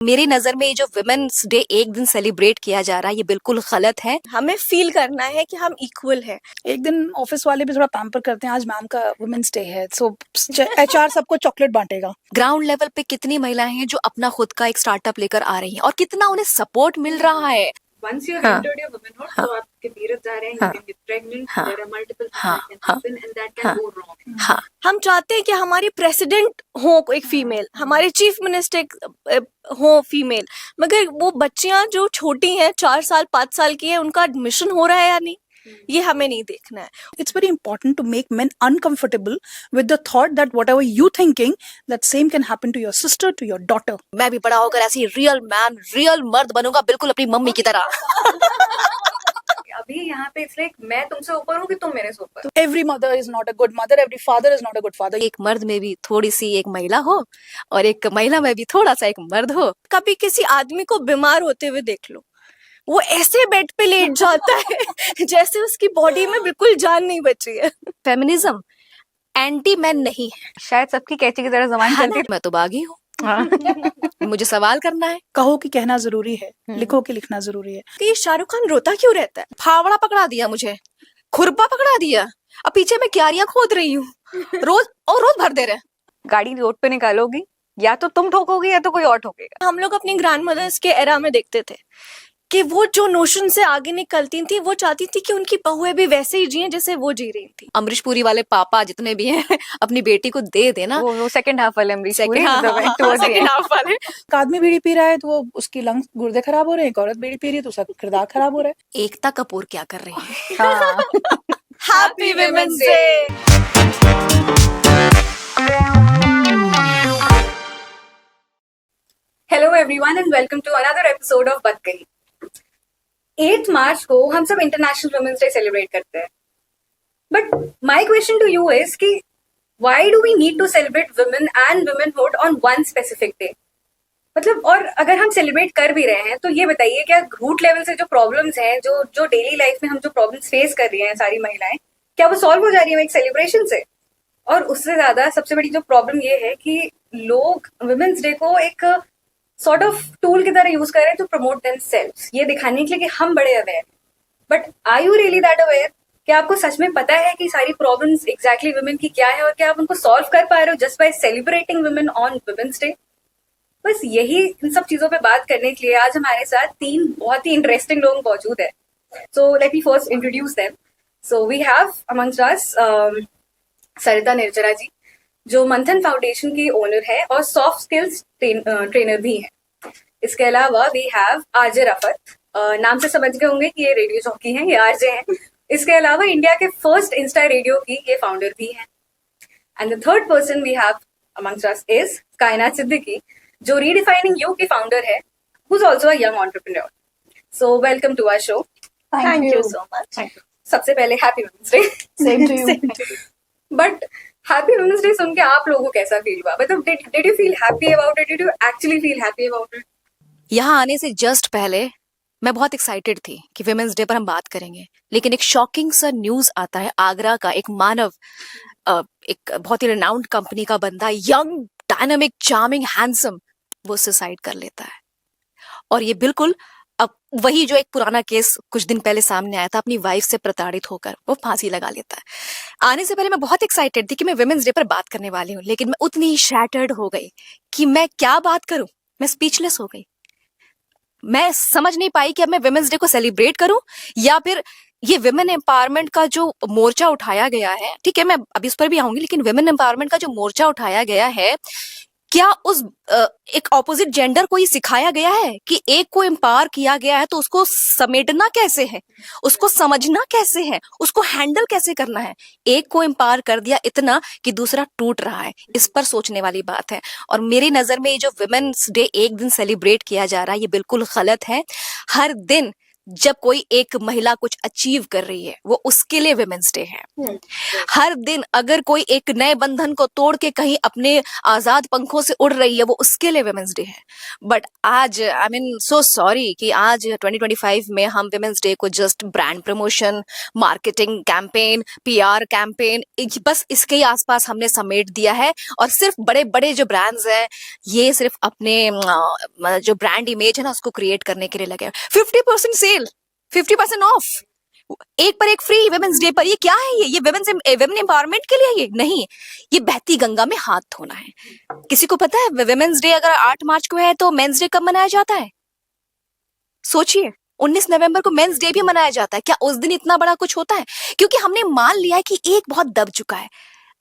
मेरी नजर में ये जो वुमेन्स डे एक दिन सेलिब्रेट किया जा रहा है ये बिल्कुल गलत है। हमें फील करना है कि हम इक्वल हैं। एक दिन ऑफिस वाले भी थोड़ा पैम्पर करते हैं, आज मैम का वुमेन्स डे है, सो एचआर सबको चॉकलेट बांटेगा। ग्राउंड लेवल पे कितनी महिलाएं हैं जो अपना खुद का एक स्टार्टअप लेकर आ रही हैं और कितना उन्हें सपोर्ट मिल रहा है। Once you've हाँ, entered your womanhood, हाँ, तो आपके periods आ रहे हैं, हाँ, you can get pregnant, हाँ, there are multiple things हाँ, that can हाँ, happen and that हाँ, can go wrong. हाँ, हम चाहते हैं कि हमारी प्रेसिडेंट हो एक फीमेल, हमारे चीफ मिनिस्टर हो फीमेल, मगर वो बच्चियां जो छोटी हैं 4 साल 5 साल की है उनका एडमिशन हो रहा है या नहीं, ये हमें नहीं देखना है। It's very important to make men uncomfortable with the thought that whatever you thinking, that same can happen to your sister, to your daughter. मैं भी बड़ा होकर ऐसी रियल मैन रियल मर्द बनूंगा, बिल्कुल अपनी मम्मी की तरह। अभी यहाँ पे इसलिए मैं तुमसे ऊपर हूँ कि तुम मेरे से ऊपर। Every mother is not a good mother, every father is not a good father. एक मर्द में भी थोड़ी सी एक महिला हो और एक महिला में भी थोड़ा सा एक मर्द हो। कभी किसी आदमी को बीमार होते हुए देख लो, वो ऐसे बेड पे लेट जाता है जैसे उसकी बॉडी में बिल्कुल जान नहीं बची है। फेमिनिज्म एंटी मैन नहीं है, शायद सबकी कैची की तरह जबान है चलती ना? मैं तो बागी हूँ। मुझे सवाल करना है। कहो कि कहना जरूरी है, लिखो कि लिखना जरूरी है। कि ये शाहरुख खान रोता क्यों रहता है? फावड़ा पकड़ा दिया मुझे, खुरपा पकड़ा दिया, अब पीछे मैं क्यारियां खोद रही हूँ, रोज भर दे रहे हैं। गाड़ी रोड पे निकालोगी या तो तुम ठोकोगी या तो कोई और ठोकेगा। हम लोग अपनी ग्रैंड मदर्स के एरा में देखते थे कि वो जो नोशन से आगे निकलती थी वो चाहती थी कि उनकी बहुएं भी वैसे ही जिए जैसे वो जी रही थी। अमरीश पुरी वाले पापा जितने भी हैं अपनी बेटी को दे देना। वो सेकंड हाफ वाले अमरीश पुरी, सेकंड हाफ वाले। एक आदमी बीड़ी पी रहा है तो वो उसकी लंग्स गुर्दे खराब हो रहे हैं, एक औरत बीड़ी पी रही है तो उसका किरदार खराब हो रहा है। एकता कपूर क्या कर रही है? Happy women's day. Hello everyone and welcome to another episode of बात कही। 8 मार्च को हम सब इंटरनेशनल वुमेन्स डे सेलिब्रेट करते हैं, but my question to you is कि why do we need to celebrate women and womanhood on one specific day? मतलब, और अगर हम सेलिब्रेट कर भी रहे हैं तो ये बताइए, क्या रूट लेवल से जो प्रॉब्लम्स हैं, जो डेली लाइफ में हम जो प्रॉब्लम्स फेस कर रही हैं सारी महिलाएं, क्या वो सॉल्व हो जा रही है एक सेलिब्रेशन से? और उससे ज्यादा सबसे बड़ी जो प्रॉब्लम ये है कि लोग वुमेन्स डे को एक सॉर्ट ऑफ टूल की तरह यूज कर रहे हैं टू प्रमोट देमसेल्व्स, ये दिखाने के लिए कि हम बड़े aware. But are you really that aware? क्या आपको सच में पता है कि सारी प्रॉब्लम्स एग्जैक्टली वुमेन की क्या है और क्या आप उनको सॉल्व कर पा रहे हो just by celebrating women on women's day? बस यही इन सब चीजों पे बात करने के लिए आज हमारे साथ 3 बहुत ही इंटरेस्टिंग लोग मौजूद है। So let me first introduce them. So we have amongst us Sarita Nirjara ji, जो मंथन फाउंडेशन की ओनर है और सॉफ्ट स्किल्स ट्रेनर भी है। इसके अलावा वी हैव आरजे रफत, नाम से समझ गए होंगे कि ये रेडियो जॉकी हैं, ये आरजे हैं। इसके अलावा इंडिया के फर्स्ट इंस्टा रेडियो की ये फाउंडर भी हैं। And the third person we have amongst us is Kainaat Siddiqui, जो रीडिफाइनिंग यू की फाउंडर है, who is also a young entrepreneur. So welcome to our show. Thank you so much. सबसे पहले happy women's day. Same to you. But happy women's day सुन के आप लोगों को कैसा फील हुआ? मतलब did you feel happy about it? Did you actually feel happy about it? यहाँ आने से जस्ट पहले मैं बहुत एक्साइटेड थी कि वुमेन्स डे पर हम बात करेंगे, लेकिन एक शॉकिंग सा न्यूज आता है। आगरा का एक मानव, एक बहुत ही रिनाउंड कंपनी का बंदा, यंग डायनामिक चार्मिंग हैंडसम, वो सुसाइड कर लेता है। और ये बिल्कुल अब वही जो एक पुराना केस कुछ दिन पहले सामने आया था, अपनी वाइफ से प्रताड़ित होकर वो फांसी लगा लेता है। आने से पहले मैं बहुत एक्साइटेड थी कि मैं वुमेन्स डे पर बात करने वाली हूँ, लेकिन मैं उतनी ही शैटर्ड हो गई कि मैं क्या बात करूं। मैं स्पीचलेस हो गई। मैं समझ नहीं पाई कि अब मैं वुमेन्स डे को सेलिब्रेट करूं या फिर ये वुमेन एम्पावरमेंट का जो मोर्चा उठाया गया है, ठीक है मैं अभी इस पर भी आऊंगी, लेकिन वुमेन एम्पावरमेंट का जो मोर्चा उठाया गया है, क्या उस एक ऑपोजिट जेंडर को ये सिखाया गया है कि एक को एम्पावर किया गया है तो उसको समेटना कैसे है, उसको समझना कैसे है, उसको हैंडल कैसे करना है। एक को एम्पावर कर दिया इतना कि दूसरा टूट रहा है। इस पर सोचने वाली बात है। और मेरी नजर में ये जो वुमेन्स डे एक दिन सेलिब्रेट किया जा रहा है ये बिल्कुल गलत है। हर दिन जब कोई एक महिला कुछ अचीव कर रही है वो उसके लिए विमेंस डे है। हर दिन अगर कोई एक नए बंधन को तोड़ के कहीं अपने आजाद पंखों से उड़ रही है वो उसके लिए विमेंस डे है। बट आज आई मीन सो सॉरी कि आज 2025 में हम विमेंस डे को just brand promotion, marketing campaign, PR campaign, बस इसके ही आसपास हमने समेट दिया है। और सिर्फ बड़े बड़े जो ब्रांड्स हैं ये सिर्फ अपने जो ब्रांड इमेज है ना उसको क्रिएट करने के लिए लगे। 50% सेल, 50% ऑफ, एक पर एक फ्री विमेंस डे पर। ये क्या है? ये विमेन एम्पावरमेंट के लिए? ये नहीं, ये बहती गंगा में हाथ धोना है। किसी को पता है विमेंस डे अगर 8 मार्च को है तो मेंस डे कब मनाया जाता है? सोचिए, 19 नवंबर को मेंस डे भी मनाया जाता है। क्या उस दिन इतना बड़ा कुछ होता है? क्योंकि हमने मान लिया है कि एक बहुत दब चुका है।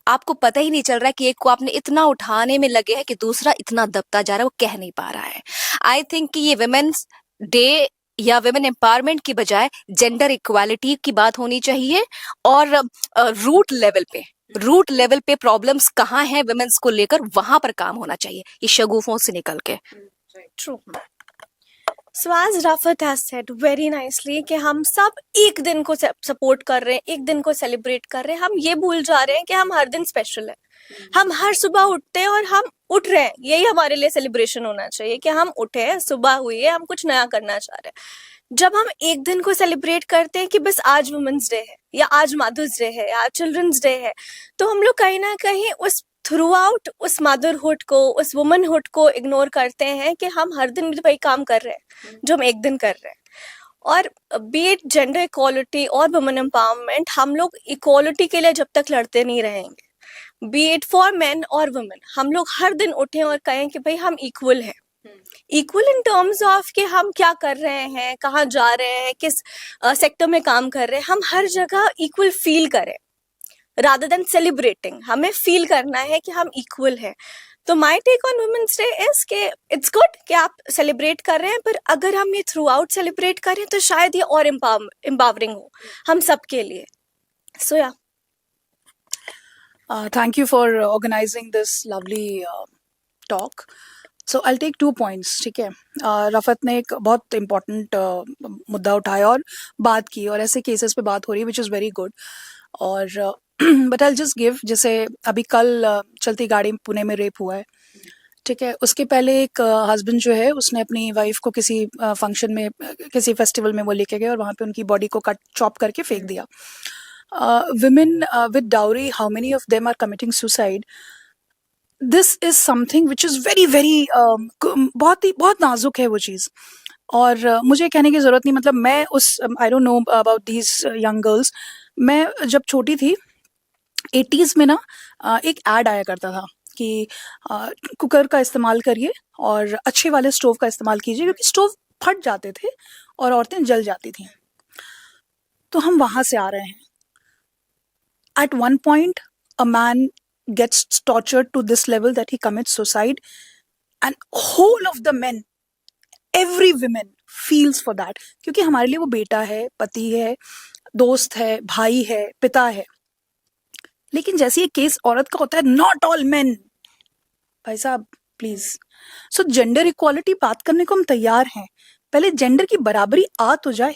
आपको पता ही नहीं चल रहा है कि एक को आपने इतना उठाने में लगे है कि दूसरा इतना दबता जा रहा है, वो कह नहीं पा रहा है। आई थिंक कि ये विमेंस डे या विमेन एम्पावरमेंट की बजाय जेंडर इक्वालिटी की बात होनी चाहिए। और रूट लेवल पे प्रॉब्लम्स कहाँ हैं विमेंस को लेकर, वहां पर काम होना चाहिए, ये शगुफों से निकल के। True. So as Rafat has said very nicely कि हम सब एक दिन को सपोर्ट कर रहे हैं, एक दिन को सेलिब्रेट कर रहे हैं। हम ये भूल जा रहे हैं कि हम हर दिन स्पेशल है। हम हर सुबह उठते हैं और हम उठ रहे हैं, यही हमारे लिए सेलिब्रेशन होना चाहिए कि हम उठे हैं, सुबह हुई है, हम कुछ नया करना चाह रहे हैं। जब हम एक दिन को सेलिब्रेट करते हैं कि बस आज वुमेन्स डे है या आज मदर्स डे है या आज चिल्ड्रंस डे है, तो हम लोग कहीं ना कहीं उस थ्रू आउट उस मदरहुड को, उस वुमनहुड को इग्नोर करते हैं कि हम हर दिन भी वही काम कर रहे हैं जो हम एक दिन कर रहे हैं। और बी इट जेंडर इक्वालिटी और वुमेन एम्पावरमेंट, हम लोग इक्वालिटी के लिए जब तक लड़ते नहीं रहेंगे, बी इट फॉर मेन और वुमेन, हम लोग हर दिन उठें और कहें कि भाई हम इक्वल हैं। इक्वल इन टर्म्स ऑफ कि हम क्या कर रहे हैं, कहाँ जा रहे हैं, किस सेक्टर में काम कर रहे हैं, हम हर जगह इक्वल फील करें रादर देन सेलिब्रेटिंग। हमें फील करना है कि हम इक्वल हैं। तो my take on women's day is के इट्स गुड कि आप सेलिब्रेट कर रहे हैं, पर अगर हम ये थ्रू आउट सेलिब्रेट करें तो शायद ये और एम्पावरिंग हो हम सबके लिए। सो या Thank you for organizing this lovely talk. So I'll take 2 points. ठीक है, रफत ने एक बहुत इम्पोर्टेंट मुद्दा उठाया और बात की, और ऐसे केसेस पे बात हो रही है विच इज़ वेरी गुड। और बट आई जस्ट गिव, जैसे अभी कल चलती गाड़ी पुणे में रेप हुआ है, ठीक है, उसके पहले एक हस्बैंड जो है उसने अपनी वाइफ को किसी फंक्शन में, किसी फेस्टिवल में वो लेके गए और वहाँ पे उनकी बॉडी को चॉप करके फेंक दिया। Women with dowry, how many of them are committing suicide? This is something which is very very बहुत नाजुक है वो चीज़। और मुझे कहने की ज़रूरत नहीं, मतलब मैं उस I don't know about these young girls. मैं जब छोटी थी 80s में ना, एक ऐड आया करता था कि कुकर का इस्तेमाल करिए और अच्छे वाले स्टोव का इस्तेमाल कीजिए, क्योंकि स्टोव फट जाते थे और औरतें जल जाती थीं। तो हम वहाँ से आ रहे हैं। At one point, a man gets tortured to this level that he commits suicide, and whole of the men, every woman feels for that, क्योंकि हमारे लिए वो बेटा है, पति है, दोस्त है, भाई है, पिता है। लेकिन जैसे ये केस औरत का होता है, not all men, भाई साहब प्लीज। सो जेंडर इक्वालिटी बात करने को हम तैयार हैं, पहले जेंडर की बराबरी आ तो जाए।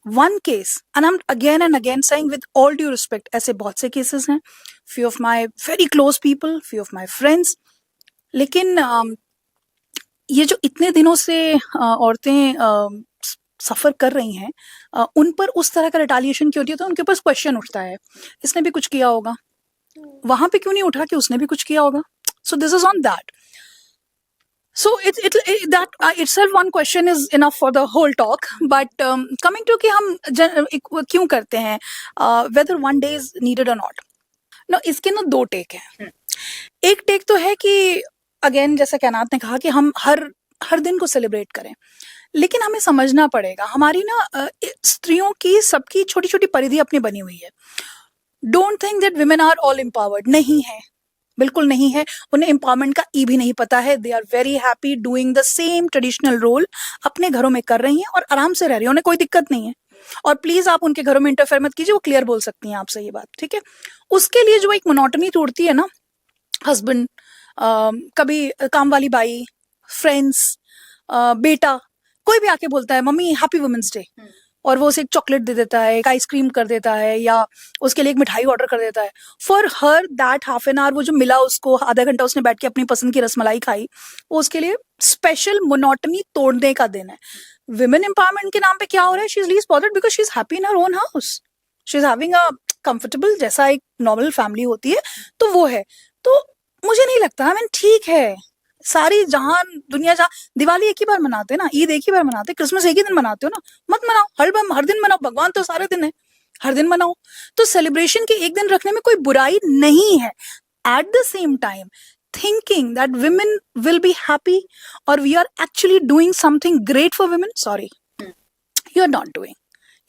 One case, and I'm again and again saying with all due respect, ऐसे बहुत से cases हैं, few of my very close people, few of my friends, लेकिन ये जो इतने दिनों से औरतें सफ़र कर रही हैं, उन पर उस तरह का रिटालिएशन क्यों होती है? तो उनके पास क्वेश्चन उठता है, इसने भी कुछ किया होगा, वहाँ पे क्यों नहीं उठा कि उसने भी कुछ किया होगा? So this is on that. So that itself one question is enough for the whole talk. But coming to कि हम क्यों करते हैं, whether one day is needed or not. No, इसके ना 2 टेक हैं। एक टेक तो है कि अगेन जैसा कैनात ने कहा कि हम हर दिन को सेलिब्रेट करें, लेकिन हमें समझना पड़ेगा हमारी ना स्त्रियों की सबकी छोटी छोटी परिधि अपनी बनी हुई है। Don't think that women are all empowered, नहीं है, बिल्कुल नहीं है। उन्हें एम्पावरमेंट का ई भी नहीं पता है। They are very happy doing the same traditional role, अपने घरों में कर रही हैं और आराम से रह रही हैं, उन्हें कोई दिक्कत नहीं है। और प्लीज आप उनके घरों में इंटरफेयर मत कीजिए, वो क्लियर बोल सकती हैं आपसे ये बात, ठीक है। उसके लिए जो एक मोनोटनी तोड़ती है ना, हस्बैंड, कभी काम वाली बाई, फ्रेंड्स, बेटा, कोई भी आके बोलता है मम्मी हैप्पी वुमेन्स डे, और वो उसे एक चॉकलेट दे देता है, एक आइसक्रीम कर देता है, या उसके लिए एक मिठाई ऑर्डर कर देता है, for her that half an hour वो जो मिला उसको, आधा घंटा उसने बैठ के अपनी पसंद की रसमलाई खाई, वो उसके लिए स्पेशल मोनोटनी तोड़ने का दिन है. विमेन एम्पावरमेंट के नाम पे क्या हो रहा है? She is least bothered because she is happy in her own house, she is having a comfortable, जैसा एक नॉर्मल फैमिली होती है तो वो है. तो मुझे नहीं लगता, आई मीन ठीक है, सारी जहान दुनिया जहाँ दिवाली एक ही बार मनाते हैं ना, ईद एक ही बार मनाते हैं, क्रिसमस एक ही दिन मनाते हो ना, मत मनाओ, हर दिन मनाओ, भगवान तो सारे दिन है, हर दिन मनाओ. तो सेलिब्रेशन के एक दिन रखने में कोई बुराई नहीं है. Eight the same time thinking that women will be happy or we are actually doing something great for women, sorry, you are not doing.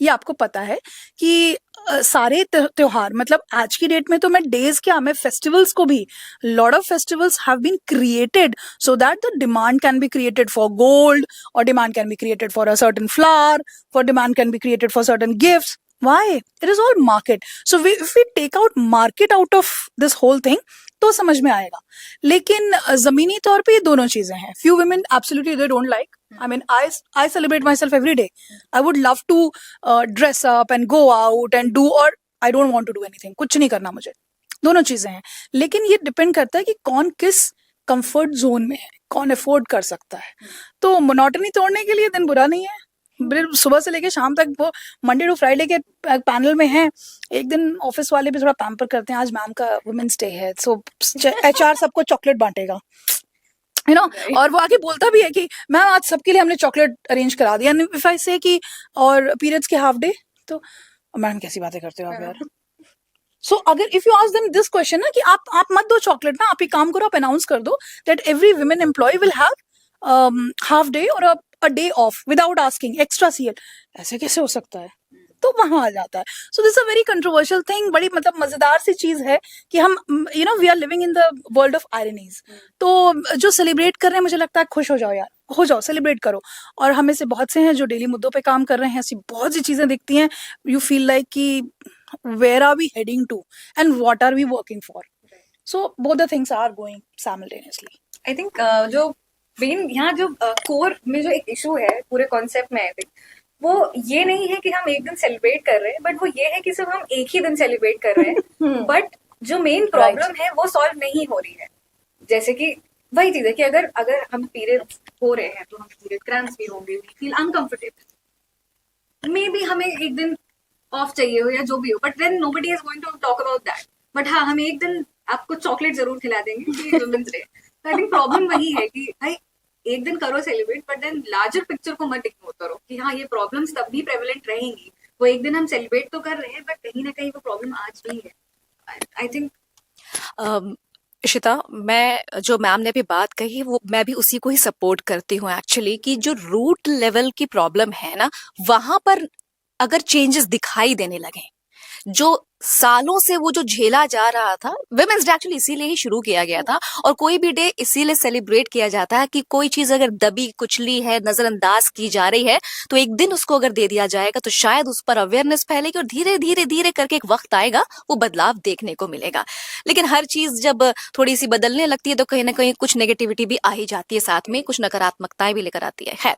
ये आपको पता है कि सारे त्योहार, मतलब आज की डेट में तो मैं डेज क्या, मैं फेस्टिवल्स को भी, lot of festivals have been created so that the demand can be created for gold, और demand can be created for a certain flower, for demand can be created for certain gifts. Why? It is all market. So if we take out market out of this whole thing, तो समझ में आएगा. लेकिन जमीनी तौर पे ये दोनों चीजें हैं. Few women absolutely they don't like. I mean, I celebrate myself every day. I would love to dress up and go out and do, or I don't want to do anything. कुछ नहीं करना मुझे. दोनों चीजें हैं. लेकिन ये depend करता है कि कौन किस कंफर्ट जोन में है, कौन अफोर्ड कर सकता है. तो मोनोटनी तोड़ने के लिए दिन बुरा नहीं है. सुबह से लेके शाम तक वो मंडे टू फ्राइडे के पैनल में है. एक दिन ऑफिस वाले भी थोड़ा पैम्पर करते हैं, आज मैम का वुमेन्स डे है, सो एचआर सबको चॉकलेट बांटेगा, यू नो, और वो आके बोलता भी है कि मैम आज सबके लिए हमने चॉकलेट अरेंज करा दिया. इफ आई से कि और पीरियड्स के हाफ डे, तो मैडम कैसी बातें करते हो आप यार. सो अगर if you ask them this question ना कि आप मत दो चॉकलेट ना, आप एक काम करो, आप अनाउंस कर दो that every women employ will have half day और a day off without asking extra CL. ऐसे कैसे हो सकता है? तो वहां आ जाता है. So this a very controversial thing. बड़ी मतलब मजेदार सी चीज है कि हम we are living in the world of ironies. तो जो सेलिब्रेट कर रहे हैं, मुझे लगता है खुश हो जाओ यार, हो जाओ, सेलिब्रेट करो. और हमें से बहुत से हैं जो डेली मुद्दों पे काम कर रहे हैं, ऐसी बहुत सी चीजें दिखती हैं, यू फील लाइक कि where are we heading to and what are we working for. So both the things are going simultaneously. I think जो मेन यहाँ जो कोर में जो एक इशू है पूरे कॉन्सेप्ट में, आई थिंक वो ये नहीं है कि हम एक दिन सेलिब्रेट कर रहे हैं, बट वो ये है कि सिर्फ हम एक ही दिन सेलिब्रेट कर रहे हैं, बट जो मेन प्रॉब्लम है वो सॉल्व नहीं हो रही है. जैसे कि वही चीज है कि अगर हम पीरियड्स हो रहे हैं तो हम पीरियड क्रैम्प्स भी होंगे, we feel uncomfortable, maybe हमें एक दिन ऑफ चाहिए हो या जो भी हो, but then nobody is going to talk about that. But हाँ, हम एक दिन आपको चॉकलेट जरूर खिला देंगे women's day. I think problem वही है कि भाई एक दिन करो celebrate, but then larger picture को मत इग्नोर करो कि हाँ ये प्रॉब्लम्स तब भी प्रेवलेंट रहेंगी. वो एक दिन हम सेलिब्रेट तो कर रहे हैं, बट कहीं ना कहीं वो प्रॉब्लम आज भी है. आई थिंक इशिता, मैं जो मैम ने अभी बात कही वो मैं भी उसी को ही सपोर्ट करती हूँ एक्चुअली, कि जो रूट लेवल की प्रॉब्लम है ना, वहां पर अगर चेंजेस दिखाई देने लगे, जो सालों से वो जो झेला जा रहा था, विमेंस डे एक्चुअली इसीलिए ही शुरू किया गया था, और कोई भी डे इसीलिए सेलिब्रेट किया जाता है कि कोई चीज अगर दबी कुचली है, नजरअंदाज की जा रही है, तो एक दिन उसको अगर दे दिया जाएगा तो शायद उस पर अवेयरनेस फैलेगी और धीरे धीरे धीरे करके एक वक्त आएगा वो बदलाव देखने को मिलेगा. लेकिन हर चीज जब थोड़ी सी बदलने लगती है तो कहीं ना कहीं कुछ नेगेटिविटी भी आ ही जाती है, साथ में कुछ नकारात्मकताएं भी लेकर आती है. खैर,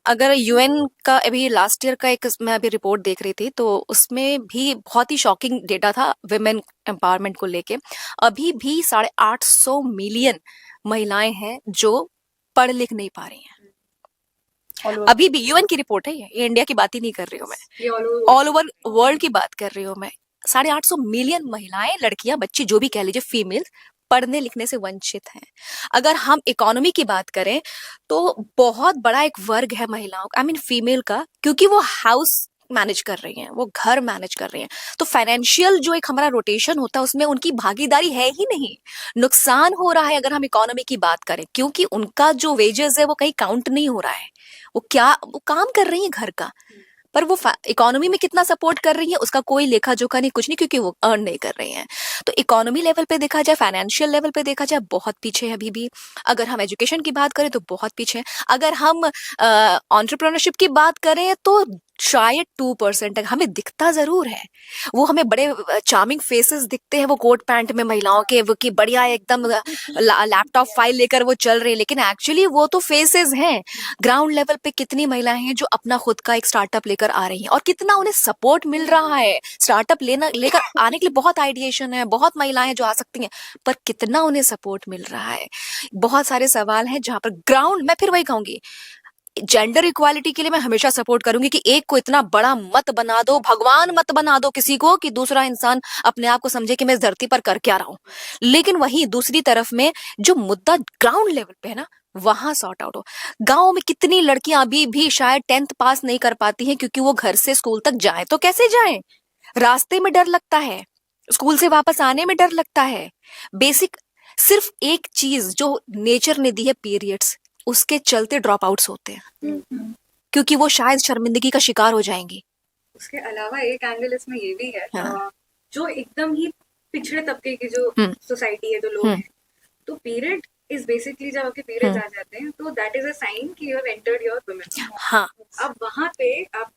अगर यूएन का अभी लास्ट ईयर का एक मैं अभी रिपोर्ट देख रही थी, तो उसमें भी बहुत ही शॉकिंग डेटा था विमेन एम्पावरमेंट को लेके. अभी भी 850 मिलियन महिलाएं हैं जो पढ़ लिख नहीं पा रही हैं. अभी भी यूएन की रिपोर्ट है, ये इंडिया की बात ही नहीं कर रही हूँ मैं, ये ऑल ओवर वर्ल्ड की बात कर रही हूँ मैं. 850 मिलियन महिलाएं, लड़कियां, बच्ची, जो भी कह लीजिए, फीमेल पढ़ने लिखने से वंचित हैं. अगर हम इकोनॉमी की बात करें तो बहुत बड़ा एक वर्ग है महिलाओं का, आई मीन फीमेल का, क्योंकि वो हाउस मैनेज कर रही हैं, वो घर मैनेज कर रही हैं, तो फाइनेंशियल जो एक हमारा रोटेशन होता है उसमें उनकी भागीदारी है ही नहीं. नुकसान हो रहा है अगर हम इकोनॉमी की बात करें, क्योंकि उनका जो वेजेस है वो कहीं काउंट नहीं हो रहा है. वो काम कर रही है घर का, पर वो इकोनॉमी में कितना सपोर्ट कर रही है उसका कोई लेखा जोखा नहीं, कुछ नहीं, क्योंकि वो अर्न नहीं कर रही हैं. तो इकोनॉमी लेवल पे देखा जाए, फाइनेंशियल लेवल पे देखा जाए, बहुत पीछे है अभी भी. अगर हम एजुकेशन की बात करें तो बहुत पीछे है. अगर हम एंटरप्रेन्योरशिप की बात करें तो शायद 2% तक हमें दिखता जरूर है। वो हमें बड़े चार्मिंग फेसेस दिखते हैं वो कोट पैंट में महिलाओं के, वो की बढ़िया एकदम लैपटॉप फाइल लेकर वो चल रही है, लेकिन एक्चुअली वो तो फेसेस हैं। ग्राउंड लेवल पे कितनी महिलाएं हैं जो अपना खुद का एक स्टार्टअप लेकर आ रही हैं और कितना उन्हें सपोर्ट मिल रहा है। स्टार्टअप लेकर आने के लिए बहुत आइडिएशन है, बहुत महिलाएं हैं जो आ सकती हैं, पर कितना उन्हें सपोर्ट मिल रहा है। बहुत सारे सवाल हैं जहां पर ग्राउंड, मैं फिर वही कहूंगी, जेंडर इक्वालिटी के लिए मैं हमेशा सपोर्ट करूंगी कि एक को इतना बड़ा मत बना दो, भगवान मत बना दो किसी को, कि दूसरा इंसान अपने आप को समझे कि मैं इस धरती पर कर क्या रहा हूं। लेकिन वहीं दूसरी तरफ में जो मुद्दा ग्राउंड लेवल पे है ना, वहां सॉर्ट आउट हो। गांव में कितनी लड़कियां अभी भी शायद 10th पास नहीं कर पाती हैं क्योंकि वो घर से स्कूल तक जाएं तो कैसे जाएं, रास्ते में डर लगता है, स्कूल से वापस आने में डर लगता है। बेसिक सिर्फ एक चीज जो नेचर ने दी है, पीरियड्स, उसके चलते ड्रॉप आउट्स होते हैं क्योंकि वो शायद शर्मिंदगी का शिकार हो जाएंगी। उसके अलावा एक एंगल इसमें ये भी है, हाँ। जो एकदम ही पिछड़े तबके की जो सोसाइटी है, जो लोग हैं, तो पीरियड इज बेसिकली जब आपके पीरियड्स आ जाते हैं तो दैट इज अ साइन कि you have entered your womanhood. हाँ अब वहां पे आप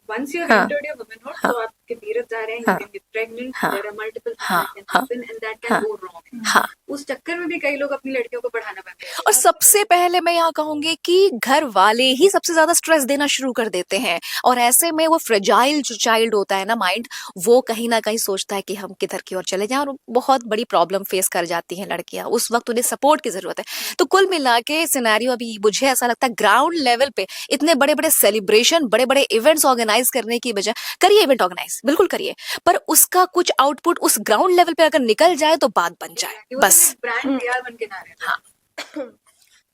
once you have हाँ, entered your womanhood, हाँ, तो आपके periods आ रहे हैं, हाँ, you can get pregnant, हाँ, there are multiple things हाँ, that can हाँ, happen and that can हाँ, go wrong. हाँ। उस चक्कर में भी कई लोग अपनी लड़कियों को पढ़ाना बंद कर और सबसे पहले मैं यहाँ कहूंगी कि घर वाले ही सबसे ज्यादा स्ट्रेस देना शुरू कर देते हैं, और ऐसे में वो फ्रेजाइल जो चाइल्ड होता है ना माइंड, वो कहीं ना कहीं सोचता है कि हम किधर की ओर चले जाएं, और बहुत बड़ी प्रॉब्लम फेस कर जाती हैं लड़कियां। उस वक्त उन्हें सपोर्ट की जरूरत है। तो कुल मिला के सिनेरियो अभी मुझे ऐसा लगता है ग्राउंड लेवल पे इतने बड़े बड़े सेलिब्रेशन, बड़े बड़े इवेंट्स ऑर्गेनाइज करने की बजाय, करिए इवेंट ऑर्गेनाइज, बिल्कुल करिए, पर उसका कुछ आउटपुट उस ग्राउंड लेवल पे अगर निकल जाए तो बात बन जाए, बस। ब्रांड तैयार बन के ना रहे। हाँ।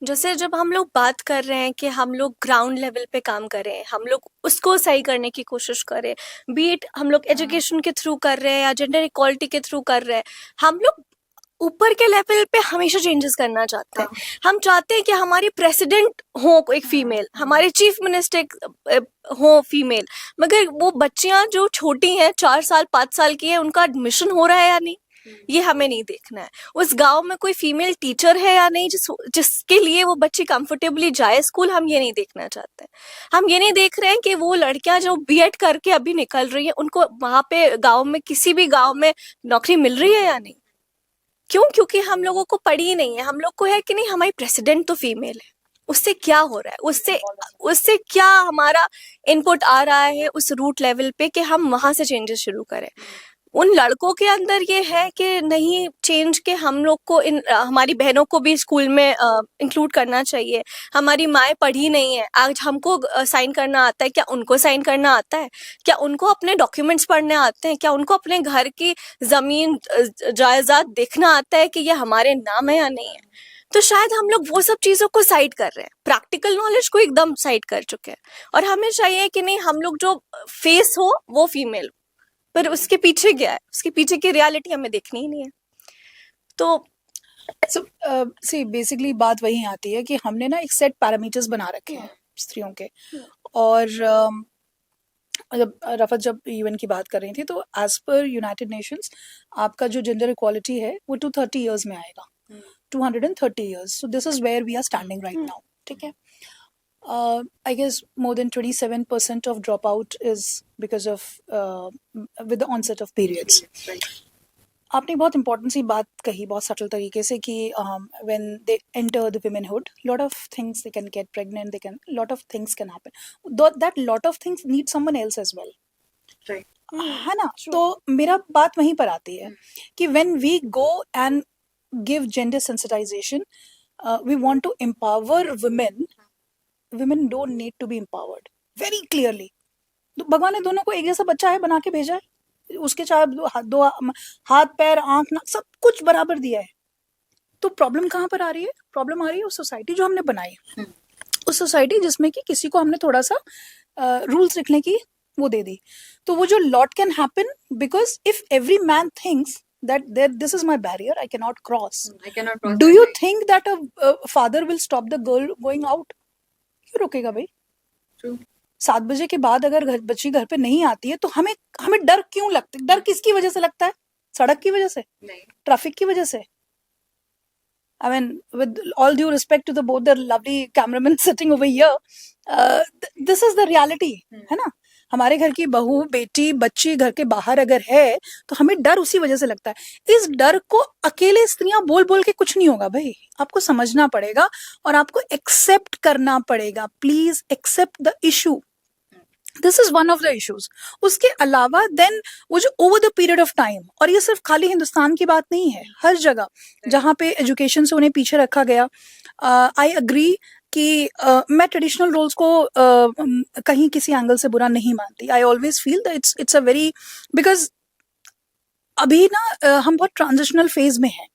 जैसे जब हम लोग बात कर रहे हैं कि हम लोग ग्राउंड लेवल पे काम करें, हम लोग उसको सही करने की कोशिश करें, बीट हम लोग एजुकेशन के थ्रू कर रहे हैं या जेंडर इक्वालिटी के थ्रू कर रहे हैं, हम लोग ऊपर के लेवल पे हमेशा चेंजेस करना चाहते हैं। हम चाहते हैं कि हमारी प्रेसिडेंट हो एक फीमेल, हमारे चीफ मिनिस्टर हो फीमेल, मगर वो बच्चियां जो छोटी हैं, 4 साल 5 साल की है, उनका एडमिशन हो रहा है या नहीं, ये हमें नहीं देखना है। उस गांव में कोई फीमेल टीचर है या नहीं जिसके लिए वो बच्ची कंफर्टेबली जाए स्कूल, हम ये नहीं देखना चाहते। हम ये नहीं देख रहे हैं कि वो लड़कियां जो बीएड करके अभी निकल रही है, उनको वहां पे गांव में किसी भी गांव में नौकरी मिल रही है या नहीं। क्यों? क्योंकि हम लोगों को पड़ी ही नहीं है। हम लोग को है कि नहीं, हमारी प्रेसिडेंट तो फीमेल है, उससे क्या हो रहा है, उससे क्या हमारा इनपुट आ रहा है उस रूट लेवल पे कि हम वहां से चेंजेस शुरू करें। उन लड़कों के अंदर ये है कि नहीं चेंज के हम लोग को हमारी बहनों को भी स्कूल में इंक्लूड करना चाहिए। हमारी माएँ पढ़ी नहीं है, आज हमको साइन करना आता है, क्या उनको साइन करना आता है? क्या उनको अपने डॉक्यूमेंट्स पढ़ने आते हैं? क्या उनको अपने घर की जमीन जायदाद देखना आता है कि ये हमारे नाम है या नहीं है? तो शायद हम लोग वो सब चीजों को साइड कर रहे हैं, प्रैक्टिकल नॉलेज को एकदम साइड कर चुके हैं, और हमें चाहिए कि नहीं, हम लोग जो फेस हो वो फीमेल, पर उसके पीछे क्या है, उसके पीछे की रियलिटी हमें देखनी ही नहीं है। तो सी बेसिकली बात वही आती है कि हमने ना एक सेट पैरामीटर्स बना रखे हैं स्त्रियों के, और जब यूएन की बात कर रही थी तो एज पर यूनाइटेड नेशंस आपका जो जेंडर इक्वालिटी है वो 230 ईयर्स में आएगा, 230 years. So this is where we are standing right now, ठीक है। I guess more than 27% of dropout is because of with the onset of periods. आपने बहुत important सी बात कही बहुत subtle तरीके से कि when they enter the womanhood, lot of things they can get pregnant, lot of things can happen. That lot of things need someone else as well. Right. है ना? तो मेरा बात वहीं पर आती है कि when we go and give gender sensitization, we want to empower women. Women don't need to be empowered. Very clearly. भगवान ने दोनों को एक जैसा बच्चा है बना के भेजा है, उसके चाहे दो हाथ पैर आंख नाक सब कुछ बराबर दिया है। तो प्रॉब्लम कहाँ पर आ रही है? प्रॉब्लम आ रही है उस सोसाइटी जो हमने बनाई, उस सोसाइटी जिसमें कि किसी को हमने थोड़ा सा रूल्स लिखने की वो दे दी। तो वो जो lot can happen, because if every man thinks that this is my barrier, I cannot cross. I cannot cross. Do you think that a father will stop the girl going out? क्यों रोकेगा भाई? 7 बजे के बाद अगर बच्ची घर पे नहीं आती है तो हमें डर क्यों लगता है? डर किसकी वजह से लगता है? सड़क की वजह से? नहीं, ट्रैफिक की वजह से? I mean, with all due respect to both the lovely cameramen sitting over here, this is the reality, है ना? हमारे घर की बहू, बेटी, बच्ची घर के बाहर अगर है तो हमें डर उसी वजह से लगता है। इस डर को अकेले स्त्रियां बोल बोल के कुछ नहीं होगा भाई, आपको समझना पड़ेगा और आपको एक्सेप्ट करना पड़ेगा। Please accept the issue, this is one of the issues. उसके अलावा देन वो जो over the period of time, और ये सिर्फ खाली हिंदुस्तान की बात नहीं है, हर जगह जहाँ पे एजुकेशन से उन्हें पीछे रखा गया। आई अग्री कि मैं ट्रेडिशनल रोल्स को कहीं किसी एंगल से बुरा नहीं मानती। I always feel that it's a very, because अभी ना हम बहुत ट्रांजिशनल फेज में हैं।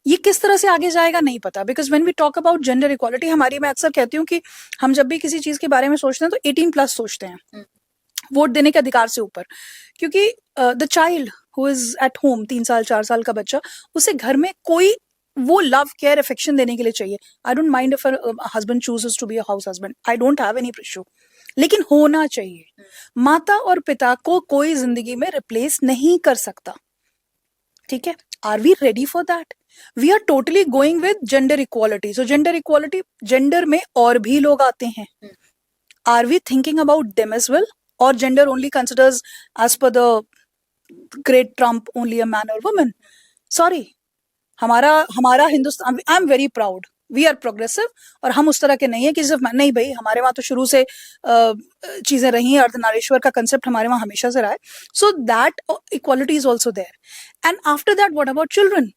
ये किस तरह से आगे जाएगा नहीं पता, because when we talk about gender equality, हमारी, मैं अक्सर कहती हूँ कि हम जब भी किसी चीज के बारे में सोचते हैं तो 18+ सोचते हैं, वोट देने के अधिकार से ऊपर। क्योंकि the child who is at home, 3 साल 4 साल का बच्चा, उसे घर में कोई वो लव केयर अफेक्शन देने के लिए चाहिए। I don't mind if husband chooses to be a house husband, I don't have any issue, लेकिन होना चाहिए। माता और पिता को कोई जिंदगी में रिप्लेस नहीं कर सकता, ठीक है? Are we ready for that? We are totally going with gender equality. So gender equality, gender में और भी लोग आते हैं, are we thinking about them as well? और gender only considers as per the great Trump only a man और women? Sorry, हमारा Hindustan, I am very proud, we are progressive. और हम उस तरह के नहीं है कि सिर्फ नहीं भाई, हमारे वहां तो शुरू से चीजें रही हैं, अर्धनारीश्वर का कंसेप्ट हमारे वहां हमेशा से रहा है। So that equality is also there. And after that what about children?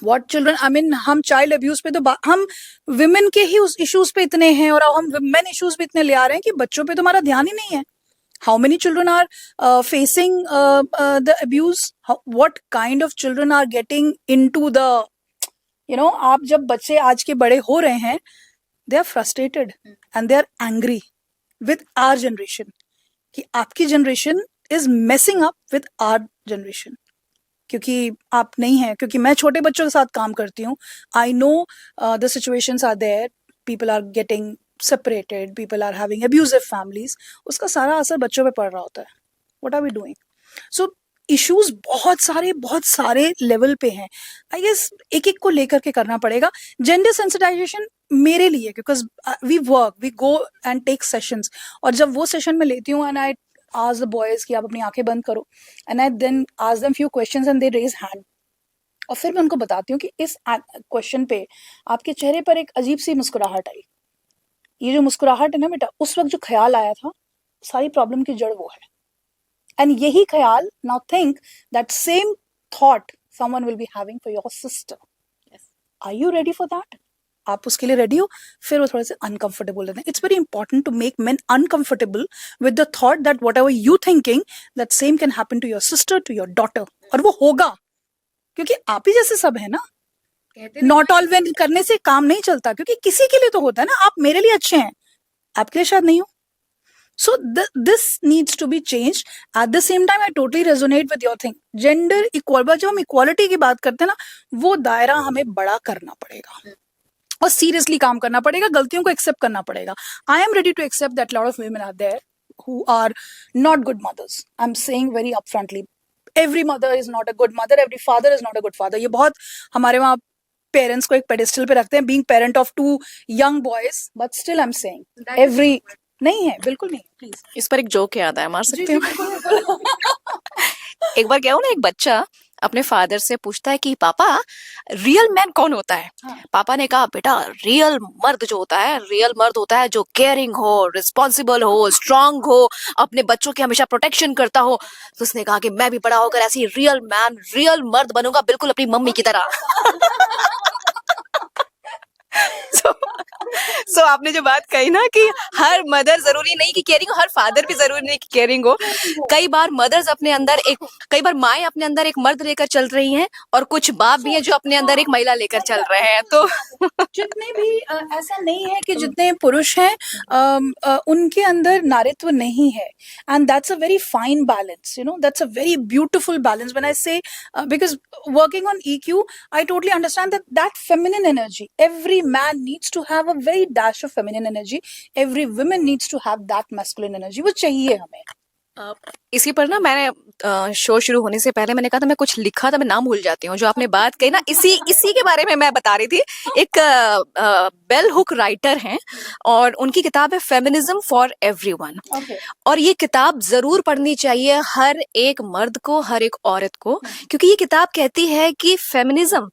What children, I mean हम चाइल्ड अब्यूज पे तो हम विमेन के ही उस इश्यूज पे इतने हैं, और अब हम विमेन इश्यूज पे इतने ले आ रहे हैं कि बच्चों पे तो हमारा ध्यान ही नहीं है। How many children are facing the abuse? What kind of children are getting into the, आप जब बच्चे आज के बड़े हो रहे हैं, they are frustrated and they are angry with our generation, कि आपकी generation is messing up with our generation, क्योंकि आप नहीं हैं। क्योंकि मैं छोटे बच्चों के साथ काम करती हूँ, I know the situations are there, people are getting separated, people are having abusive families, उसका सारा असर बच्चों पे पड़ रहा होता है। What are we doing? So issues बहुत सारे लेवल पे हैं। आई गेस एक एक को लेकर के करना पड़ेगा। जेंडर सेंसिटाइजेशन मेरे लिए, because we work, we go and take sessions, और जब वो सेशन में लेती हूँ and I ask the boys कि आप अपनी आंखें बंद करो, and I then ask them few questions and they raise hand, और फिर मैं उनको बताती हूँ कि इस क्वेश्चन पे आपके चेहरे पर एक अजीब सी मुस्कुराहट आई। ये जो मुस्कुराहट है ना बेटा, उस वक्त जो ख्याल आया था, सारी प्रॉब्लम की जड़ वो है। एंड यही ख्याल, now think that same thought someone will be having for your sister. Are you ready for that? आप उसके लिए रेडी हो? फिर वो थोड़े से अनकंफर्टेबल रहते हैं। It's very important to make men uncomfortable with the thought that whatever you thinking, that same can happen to your sister, to your daughter, और वो होगा, क्योंकि आप ही जैसे सब है ना। नॉट ऑल वेन करने से काम नहीं चलता, क्योंकि किसी के लिए तो होता है ना। आप मेरे लिए अच्छे हैं, आपके लिए शायद नहीं हो। So this needs to be change. At the same time I totally resonate with your thing. Gender equal, जब हम इक्वालिटी की बात करते हैं ना, वो दायरा हमें बड़ा करना पड़ेगा और सीरियसली काम करना पड़ेगा, गलतियों को एक्सेप्ट करना पड़ेगा। I am ready to accept that lot of women are there who are not good mothers. I'm saying very upfrontly, every mother is not a good mother, every father is not a good father. ये बहुत हमारे वहाँ parents को एक pedestal पे रखते हैं, being parent of 2 young boys, but still I'm saying every, नहीं है, बिल्कुल नहीं। प्लीज इस पर एक जोक याद आया, मार सकते हो? एक बार क्या हुआ ना, एक बच्चा अपने फादर से पूछता है कि पापा रियल मैन कौन होता है? हाँ। पापा ने कहा बेटा रियल मर्द जो होता है, रियल मर्द होता है जो केयरिंग हो, रिस्पॉन्सिबल हो, स्ट्रांग हो, अपने बच्चों की हमेशा प्रोटेक्शन करता हो। तो उसने कहा कि मैं भी बड़ा होकर ऐसी रियल मैन, रियल मर्द बनूंगा, बिल्कुल अपनी मम्मी की तरह। सो आपने जो बात कही ना कि हर मदर जरूरी नहीं कि केयरिंग हो, हर फादर भी जरूरी नहीं कि केयरिंग हो। कई बार मदर्स अपने अंदर कई बार माएं अपने अंदर एक मर्द लेकर चल रही हैं, और कुछ बाप भी हैं जो अपने अंदर एक महिला लेकर चल रहे हैं। तो जितने भी ऐसा नहीं है कि जितने पुरुष हैं उनके अंदर नारित्व नहीं है, and that's a very fine balance, that's a very beautiful balance. When I say, because working on EQ, I totally understand that feminine energy, every man needs to have a very dash of feminine energy, every women needs to have that masculine energy. वो चाहिए हमें, इसी पर ना मैंने show शुरू होने से पहले मैंने कहा था मैं कुछ लिखा था, मैं नाम भूल जाती हूँ। जो आपने बात कही ना, इसी के बारे में मैं बता रही थी। एक बेल हुक राइटर हैं और उनकी किताब है फेमिनिज्म फॉर एवरीवन। और ये किताब जरूर पढ़नी चाहिए हर एक मर्द को, हर एक औरत को, क्योंकि ये किताब कहती है कि फेमिनिज्म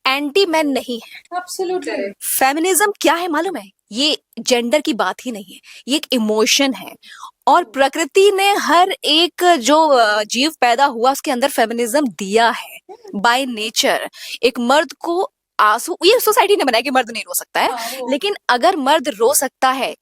एंटी मैन नहीं है। एब्सोल्युटली। फेमिनिज्म क्या है मालूम है? ये जेंडर की बात ही नहीं है, ये एक इमोशन है। और प्रकृति ने हर एक जो जीव पैदा हुआ उसके अंदर फेमिनिज्म दिया है बाय नेचर। एक मर्द को आंसू, ये सोसाइटी ने बनाया कि मर्द नहीं रो सकता है, लेकिन अगर मर्द रो सकता है,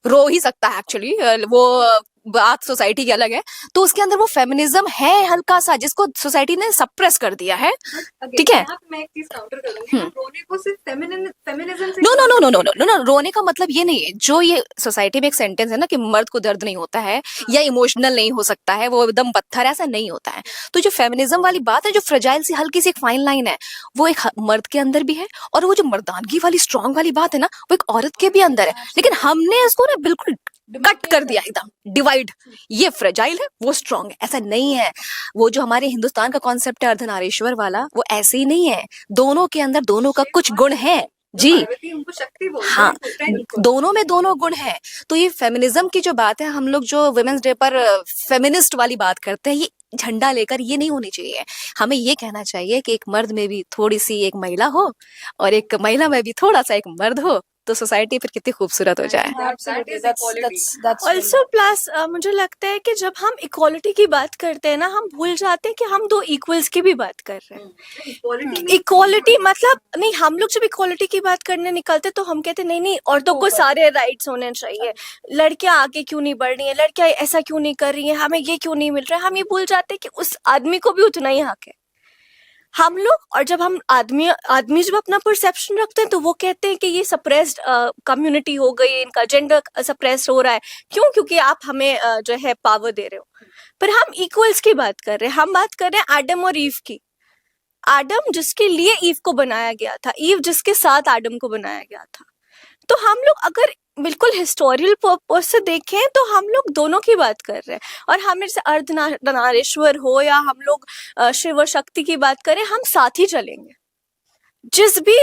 रो ही सकता है एक्चुअली, वो बात सोसाइटी की अलग है, तो उसके अंदर वो फेमिनिज्म है हल्का सा, जिसको सोसाइटी ने सप्रेस कर दिया है। ठीक है। मैं एक चीज काउंटर करूंगी, आप रोने को सिर्फ फेमिनिज्म से no no no no no no no, रोने का मतलब ये नहीं है। जो ये सोसाइटी में एक सेंटेंस है ना कि मर्द को दर्द नहीं होता है या इमोशनल नहीं हो सकता है, वो एकदम पत्थर, ऐसा नहीं होता है। तो जो फेमिनिज्म वाली बात है, जो फ्रेजाइल सी हल्की सी एक फाइन लाइन है, वो एक मर्द के अंदर भी है, और वो जो मर्दानगी वाली स्ट्रांग वाली बात है ना, वो एक औरत के भी अंदर है। लेकिन हमने इसको ना बिल्कुल कट कर दिया, एकदम डिवाइड। ये फ्रेजाइल है, वो स्ट्रांग है, ऐसा नहीं है। वो जो हमारे हिंदुस्तान का कॉन्सेप्ट है अर्धनारीश्वर वाला, वो ऐसे ही नहीं है। दोनों के अंदर दोनों का कुछ गुण है जी। पार्वती उनको शक्ति बोलते हाँ, हैं, दोनों में दोनों गुण है। तो ये फेमिनिज्म की जो बात है, हम लोग जो वुमेन्स डे पर फेमिनिस्ट वाली बात करते हैं, ये झंडा लेकर ये नहीं होनी चाहिए। हमें ये कहना चाहिए कि एक मर्द में भी थोड़ी सी एक महिला हो और एक महिला में भी थोड़ा सा एक मर्द हो, तो सोसाइटी फिर कितनी खूबसूरत हो जाए। Absolutely. That's ऑल्सो प्लस मुझे लगता है कि जब हम इक्वालिटी की बात करते हैं ना, हम भूल जाते हैं कि हम दो इक्वल्स की भी बात कर रहे हैं। इक्वालिटी मतलब नहीं, हम लोग जब इक्वालिटी की बात करने निकलते तो हम कहते नहीं नहीं, औरतों को सारे राइट्स होने चाहिए, लड़कियां आगे क्यों नहीं बढ़ रही हैं, लड़कियां ऐसा क्यों नहीं कर रही हैं, हमें ये क्यों नहीं मिल रहा है। हम ये भूल जाते हैं कि उस आदमी को भी उतना ही हक है। हम लोग, और जब हम आदमी जब अपना परसेप्शन रखते हैं तो वो कहते हैं कि ये सप्रेस्ड कम्युनिटी हो गई, इनका जेंडर सप्रेस्ड हो रहा है। क्यों? क्योंकि आप हमें जो है पावर दे रहे हो। पर हम इक्वल्स की बात कर रहे हैं, हम बात कर रहे हैं आदम और ईव की। आदम जिसके लिए ईव को बनाया गया था, ईव जिसके साथ आदम को बनाया गया था। तो हम लोग अगर बिल्कुल हिस्टोरियल पर्पस से देखें तो हम लोग दोनों की बात कर रहे हैं। और हम जैसे अर्धनारीश्वर हो या हम लोग शिव और शक्ति की बात करें, हम साथ ही चलेंगे। जिस भी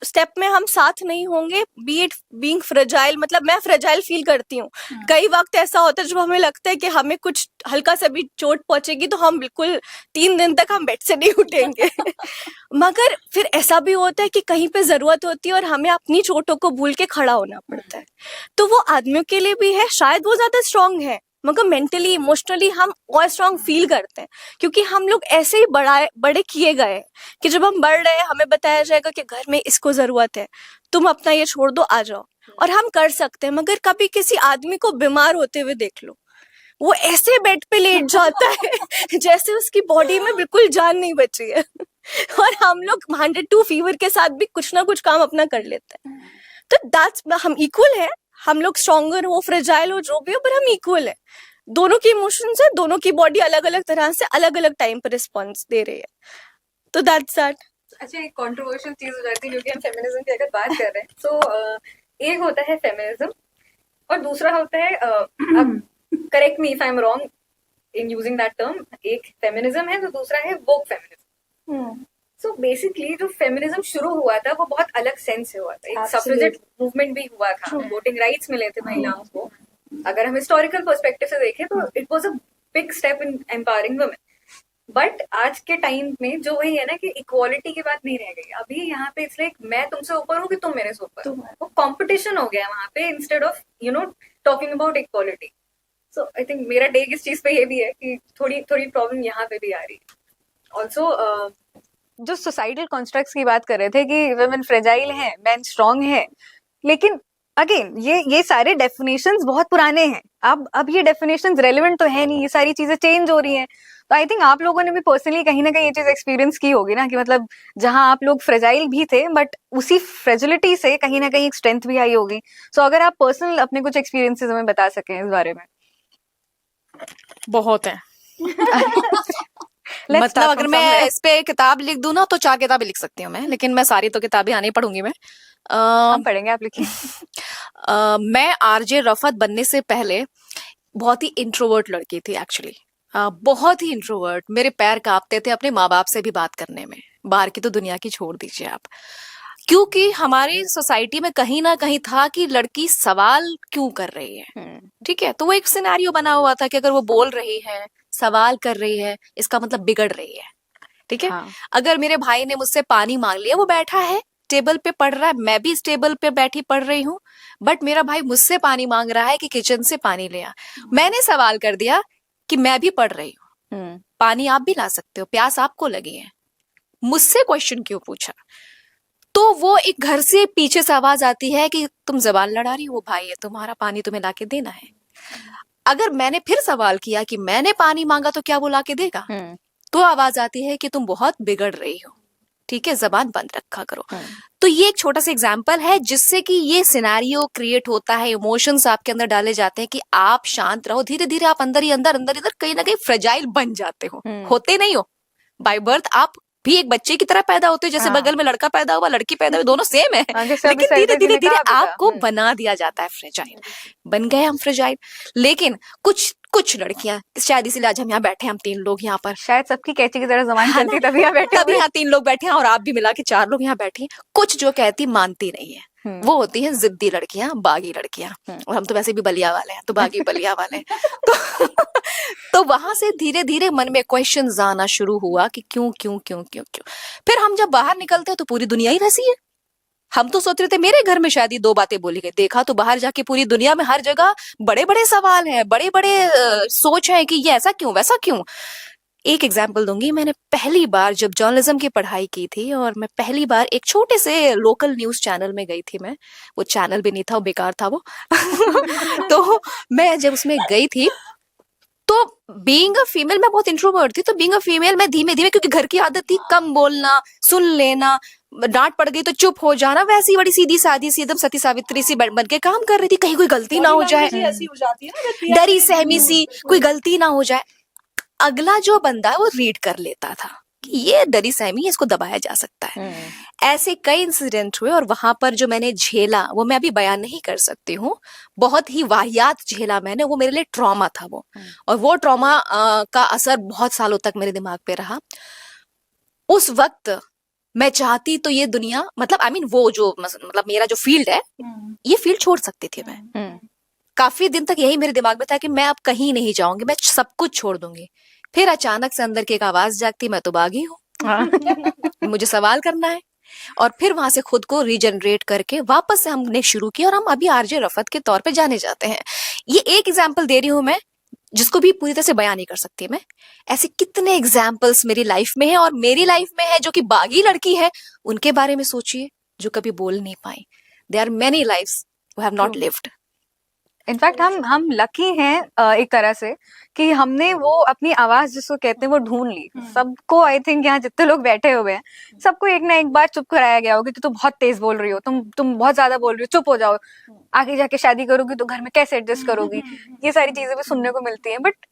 स्टेप में हम साथ नहीं होंगे, बी इट बीइंग फ्रेजाइल, मतलब मैं फ्रेजाइल फील करती हूँ। कई वक्त ऐसा होता है जब हमें लगता है कि हमें कुछ हल्का सा भी चोट पहुंचेगी तो हम बिल्कुल 3 दिन तक हम बेड से नहीं उठेंगे। मगर फिर ऐसा भी होता है कि कहीं पे जरूरत होती है और हमें अपनी चोटों को भूल के खड़ा होना पड़ता है। तो वो आदमियों के लिए भी है, शायद वो ज्यादा स्ट्रांग है, मगर मेंटली इमोशनली हम और स्ट्रांग फील करते हैं, क्योंकि हम लोग ऐसे ही बड़े किए गए कि जब हम बढ़ रहे हैं हमें बताया जाएगा कि घर में इसको जरूरत है, तुम अपना ये छोड़ दो, आ जाओ। और हम कर सकते हैं। मगर कभी किसी आदमी को बीमार होते हुए देख लो, वो ऐसे बेड पे लेट जाता है जैसे उसकी बॉडी में बिल्कुल जान नहीं बची है। और हम लोग 102 फीवर के साथ भी कुछ ना कुछ काम अपना कर लेते हैं। तो दैट्स, हम इक्वल है, हम लोग स्ट्रॉन्गर हो, फ्रेजाइल हो, जो भी हो, पर हम इक्वल है। दोनों की इमोशंस है, दोनों की बॉडी अलग अलग तरह से अलग अलग टाइम पर रिस्पॉन्स दे रही है। तो दैट्स दैट। अच्छा, एक कंट्रोवर्शियल चीज हो जाती है क्योंकि हम फेमिनिज्म की अगर बात कर रहे हैं। सो एक होता है फेमिनिज्म और दूसरा होता है, अब correct me if I am wrong in using that term, एक फेमिनिज्म है तो दूसरा है वोक फेमिनिज्म। सो बेसिकली जो फेमिनिज्म शुरू हुआ था वो बहुत अलग सेंस से हुआ था। एक सफ्रेजेट मूवमेंट भी हुआ था, वोटिंग राइट्स मिले थे महिलाओं को। अगर हम हिस्टोरिकल पर्सपेक्टिव से देखें तो it was a big step in empowering women. But आज के टाइम में जो वही है ना कि इक्वालिटी की बात नहीं रह गई अभी यहाँ पे, इसलिए मैं तुमसे ऊपर हूँ कि तुम मेरे से ऊपर हो, वो कॉम्पिटिशन हो गया वहां पे instead of talking about equality. So I think मेरा टेक इस चीज पे ये भी है कि थोड़ी प्रॉब्लम यहाँ पे भी आ रही है। ऑल्सो जो सोसाइटल कॉन्स्ट्रक्ट्स की बात कर रहे थे कि वुमेन फ्रेजाइल हैं, मैन स्ट्रांग है, लेकिन अगेन ये सारे डेफिनेशंस बहुत पुराने हैं। अब ये डेफिनेशंस रेलेवेंट तो है नहीं, ये सारी चीजें चेंज हो रही हैं। तो आई थिंक आप लोगों ने भी पर्सनली कहीं ना कहीं ये चीज एक्सपीरियंस की होगी ना, कि मतलब जहां आप लोग फ्रेजाइल भी थे बट उसी फ्रेजिलिटी से कहीं ना कहीं एक स्ट्रेंथ भी आई होगी। सो अगर आप पर्सनल अपने कुछ एक्सपीरियंसेस हमें बता सकें इस बारे में। बहुत है। Let's मतलब start अगर from मैं somewhere. इस पे किताब लिख दूं ना तो 4 किताबें लिख सकती हूँ मैं, लेकिन मैं सारी तो किताबें आनी पढ़ूंगी मैं। हम पढ़ेंगे, आप लिखिए। मैं आरजे रफत बनने से पहले बहुत ही इंट्रोवर्ट लड़की थी एक्चुअली, बहुत ही इंट्रोवर्ट। मेरे पैर कांपते थे अपने माँ बाप से भी बात करने में, बाहर की तो दुनिया की छोड़ दीजिए आप। क्योंकि हमारी सोसाइटी में कहीं ना कहीं था कि लड़की सवाल क्यों कर रही है, ठीक है। तो वो एक सिनेरियो बना हुआ था कि अगर वो बोल रही है, सवाल कर रही है, इसका मतलब बिगड़ रही है, ठीक है। हाँ। अगर मेरे भाई ने मुझसे पानी मांग लिया, वो बैठा है टेबल पे पढ़ रहा है, मैं भी इस टेबल पे बैठी पढ़ रही हूँ, बट मेरा भाई मुझसे पानी मांग रहा है कि किचन से पानी ले आ। मैंने सवाल कर दिया कि मैं भी पढ़ रही हूँ, पानी आप भी ला सकते हो, प्यास आपको लगी है, मुझसे क्वेश्चन क्यों पूछा। तो वो एक घर से पीछे से आवाज आती है कि तुम जबान लड़ा रही हो, वो भाई है तुम्हारा, पानी तुम्हें लाके देना है। अगर मैंने फिर सवाल किया कि मैंने पानी मांगा तो क्या वो लाके देगा, तो आवाज आती है कि तुम बहुत बिगड़ रही हो, ठीक है, जबान बंद रखा करो। तो ये एक छोटा सा एग्जाम्पल है जिससे कि ये सिनेरियो क्रिएट होता है, इमोशंस आपके अंदर डाले जाते हैं कि आप शांत रहो, धीरे धीरे आप अंदर ही अंदर कहीं ना कहीं फ्रेजाइल बन जाते हो। होते नहीं हो बाय बर्थ, आप भी एक बच्चे की तरह पैदा होते हो, जैसे बगल में लड़का पैदा हुआ, लड़की पैदा हुई, दोनों सेम है, लेकिन धीरे धीरे धीरे आपको बना दिया जाता है फ्रेजाइल। बन गए हम फ्रेजाइल। लेकिन कुछ लड़कियां, शायद इसीलिए आज हम यहाँ बैठे हैं, हम 3 लोग यहाँ पर, शायद सबकी कैची की तरह जबान चलती तभी यहाँ बैठे तभी हुए हैं। यहाँ 3 लोग बैठे हैं और आप भी मिला के 4 लोग यहाँ बैठे हैं। कुछ जो कहती मानती नहीं है, वो होती हैं जिद्दी लड़कियां, बागी लड़कियां, और हम तो वैसे भी बलिया वाले हैं, तो बागी बलिया वाले हैं। तो वहां से धीरे धीरे मन में क्वेश्चंस आना शुरू हुआ कि क्यों क्यों क्यों क्यों क्यों। फिर हम जब बाहर निकलते हैं तो पूरी दुनिया ही वैसी है। हम तो सोच रहे थे मेरे घर में शायद ये 2 बातें बोली गई, देखा तो बाहर जाके पूरी दुनिया में हर जगह बड़े बड़े सवाल हैं, बड़े बड़े सोच है कि ये ऐसा क्यों वैसा क्यों। एक एग्जाम्पल दूंगी, मैंने पहली बार जब जर्नलिज्म की पढ़ाई की थी और मैं पहली बार एक छोटे से लोकल न्यूज चैनल में गई थी, मैं, वो चैनल भी नहीं था, वो बेकार था वो। तो मैं जब उसमें गई थी, तो बीइंग अ फीमेल, मैं बहुत इंट्रोवर्ट थी, तो बीइंग अ फीमेल मैं धीमे धीमे, क्योंकि घर की आदत थी कम बोलना, सुन लेना, डांट पड़ गई तो चुप हो जाना, वैसी बड़ी सीधी सादी सी एकदम सती सावित्री सी बन के काम कर रही थी, कहीं कोई गलती ना हो जाए, ऐसी हो जाती है ना, जब डरी सहमी सी, कोई गलती ना हो जाए। अगला जो बंदा है वो रीड कर लेता था कि ये डरी सहमी है, इसको दबाया जा सकता है। ऐसे कई इंसिडेंट हुए और वहां पर जो मैंने झेला वो मैं अभी बयान नहीं कर सकती हूँ, बहुत ही वाहियात झेला मैंने, वो मेरे लिए ट्रॉमा था वो, और वो ट्रॉमा का असर बहुत सालों तक मेरे दिमाग पे रहा। उस वक्त मैं चाहती तो ये दुनिया, मतलब आई मीन वो जो मतलब मेरा जो फील्ड है, ये फील्ड छोड़ सकती थी मैं। काफी दिन तक यही मेरे दिमाग में था कि मैं अब कहीं नहीं जाऊंगी, मैं सब कुछ छोड़ दूंगी। फिर अचानक से अंदर की एक आवाज जागती, मैं तो बागी हूँ, मुझे सवाल करना है। और फिर वहां से खुद को रीजनरेट करके वापस से हमने शुरू किया और हम अभी आरजे रफत के तौर पे जाने जाते हैं। ये एक एग्जाम्पल दे रही हूं मैं, जिसको भी पूरी तरह से बयान नहीं कर सकती मैं। ऐसे कितने एग्जाम्पल्स मेरी लाइफ में है और मेरी लाइफ में है जो कि बागी लड़की है, उनके बारे में सोचिए जो कभी बोल नहीं पाई। There are many lives who have not lived. In fact हम लकी हैं एक तरह से कि हमने वो अपनी आवाज जिसको कहते हैं वो ढूंढ ली। सबको, आई थिंक यहाँ जितने लोग बैठे हुए हैं, सबको एक ना एक बार चुप कराया गया होगा कि तुम बहुत तेज बोल रही हो, तुम बहुत ज्यादा बोल रही हो, चुप हो जाओ, आगे जाके शादी करोगी तो घर में कैसे एडजस्ट करोगी, ये सारी चीजें भी सुनने को मिलती हैं। बट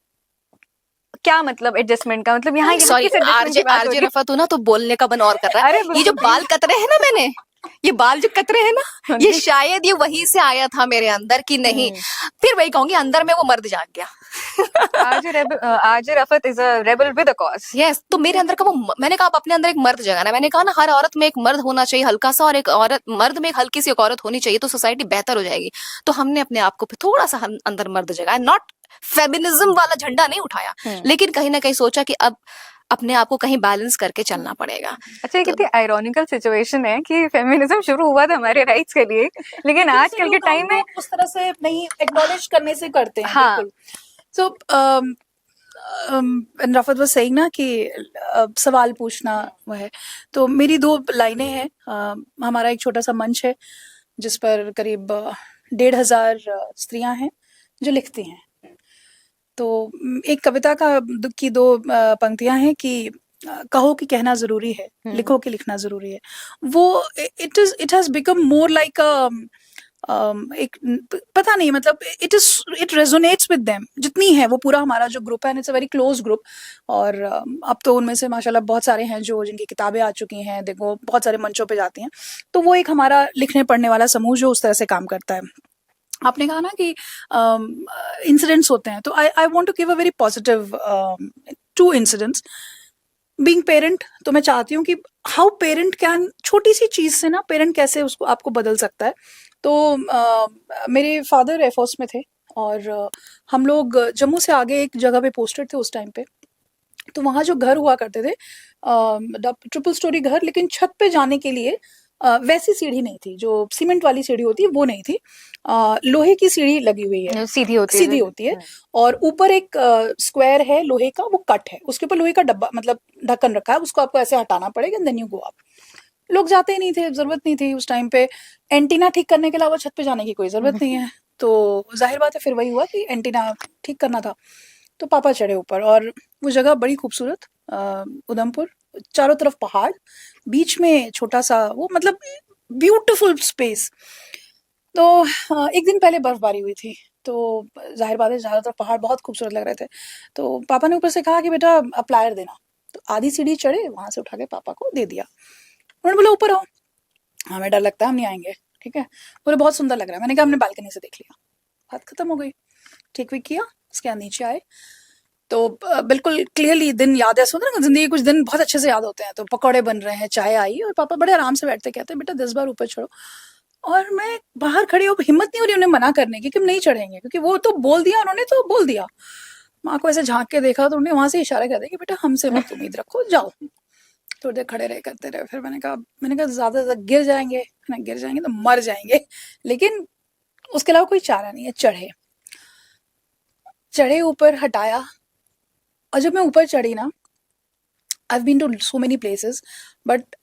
क्या मतलब एडजस्टमेंट का, मतलब यहाँ सॉरी, आरजे रफत हो ना तो बोलने का मन और कर रहा है। अरे ये जो बाल कत रहे हैं ना, मैंने ये बाल जो कत रहे हैं ना, ये शायद ये वहीं से आया था मेरे अंदर कि नहीं, फिर वही कहूंगी अंदर में वो मर्द जाग गया। RJ Rafat is a rebel with a cause. Yes, तो मेरे अंदर का वो, मैंने कहा आप अपने अंदर एक मर्द जगाना। मैंने कहा ना, हर औरत में एक मर्द होना चाहिए हल्का सा, और एक औरत मर्द में एक हल्की सी एक औरत होनी चाहिए, तो सोसाइटी बेहतर हो जाएगी। तो हमने अपने आप को थोड़ा सा अंदर मर्द जगाया, नॉट फेमिनिज्म वाला झंडा नहीं उठाया, लेकिन कहीं ना कहीं सोचा कि अब अपने आप को कहीं बैलेंस करके चलना पड़ेगा। अच्छा, ये कितनी आयरॉनिकल सिचुएशन है कि फेमिनिज्म शुरू हुआ था हमारे राइट्स के लिए, लेकिन आजकल के टाइम में उस तरह से नहीं एक्नॉलेज करने से करते हैं। हाँ। सो रफत वाज सेइंग ना कि सवाल पूछना वो है, तो मेरी 2 लाइनें हैं। हमारा एक छोटा सा मंच है जिस पर करीब 1,500 स्त्रियां हैं जो लिखती हैं। तो एक कविता की 2 पंक्तियां हैं कि कहो कि कहना जरूरी है, लिखो कि लिखना जरूरी है। वो it has become more like एक, पता नहीं, मतलब इट रेजोनेट्स विद देम। जितनी है वो पूरा हमारा जो ग्रुप है, it's a very close group, और अब तो उनमें से माशाल्लाह बहुत सारे हैं जो जिनकी किताबें आ चुकी हैं, देखो बहुत सारे मंचों पे जाती हैं। तो वो एक हमारा लिखने पढ़ने वाला समूह जो उस तरह से काम करता है। आपने कहा ना कि इंसिडेंट्स होते हैं, तो I want to give a very positive 2 incidents. Being parent, तो मैं चाहती हूँ कि हाउ पेरेंट कैन, छोटी सी चीज से ना पेरेंट कैसे उसको आपको बदल सकता है. तो मेरे फादर एयरफोर्स में थे, और हम लोग जम्मू से आगे एक जगह पे पोस्टेड थे उस टाइम पे. तो वहाँ जो घर हुआ करते थे, ट्रिपल स्टोरी घर, लेकिन छत पे जाने के लिए वैसी सीढ़ी नहीं थी, जो सीमेंट वाली सीढ़ी होती है वो नहीं थी. लोहे की सीढ़ी लगी हुई है, सीधी होती है सीधी होती है, और ऊपर एक स्क्वायर है लोहे का, वो कट है, उसके ऊपर लोहे का डब्बा मतलब ढक्कन रखा है, उसको आपको ऐसे हटाना पड़ेगा, देन यू गो अप. लोग जाते ही नहीं थे, जरूरत नहीं थी उस टाइम पे. एंटीना ठीक करने के अलावा छत पे जाने की कोई जरूरत नहीं है. तो जाहिर बात है फिर वही हुआ कि एंटीना ठीक करना था. तो पापा चढ़े ऊपर, और वो जगह बड़ी खूबसूरत, उधमपुर, चारों तरफ पहाड़, बीच में छोटा सा वो, मतलब ब्यूटीफुल स्पेस. तो एक दिन पहले बर्फबारी हुई थी, तो जाहिर बात है चारों तरफ पहाड़ बहुत खूबसूरत लग रहे थे. तो पापा ने ऊपर से कहा कि बेटा अप्लायर देना. तो आधी सीढ़ी चढ़े, वहां से उठा के पापा को दे दिया. उन्होंने बोला ऊपर आओ. हमें डर लगता है, हम नहीं आएंगे. ठीक है, बोले बहुत सुंदर लग रहा है. मैंने कहा हमने बालकनी से देख लिया. बात खत्म हो गई. ठीक भी किया. उसके बाद नीचे आए, तो बिल्कुल क्लियरली दिन याद है. सुन ना, जिंदगी कुछ दिन बहुत अच्छे से याद होते हैं. तो पकौड़े बन रहे हैं, चाय आई, और पापा बड़े आराम से बैठते, कहते बेटा 10 बार ऊपर चढ़ो. और मैं बाहर खड़ी हूँ, हिम्मत नहीं हो रही उन्हें मना करने की कि हम नहीं चढ़ेंगे, क्योंकि वो तो बोल दिया उन्होंने, तो बोल दिया. माँ को ऐसे झांक के देखा, तो उन्होंने वहां से इशारा कर दिया कि बेटा हमसे मत उम्मीद रखो, जाओ. थोड़ी देर खड़े रहे, करते रहे. फिर मैंने कहा ज्यादा गिर जाएंगे ना, गिर जाएंगे तो मर जाएंगे, लेकिन उसके अलावा कोई चारा नहीं है. चढ़े ऊपर, हटाया. और जब मैं ऊपर चढ़ी ना, I been to so many places, but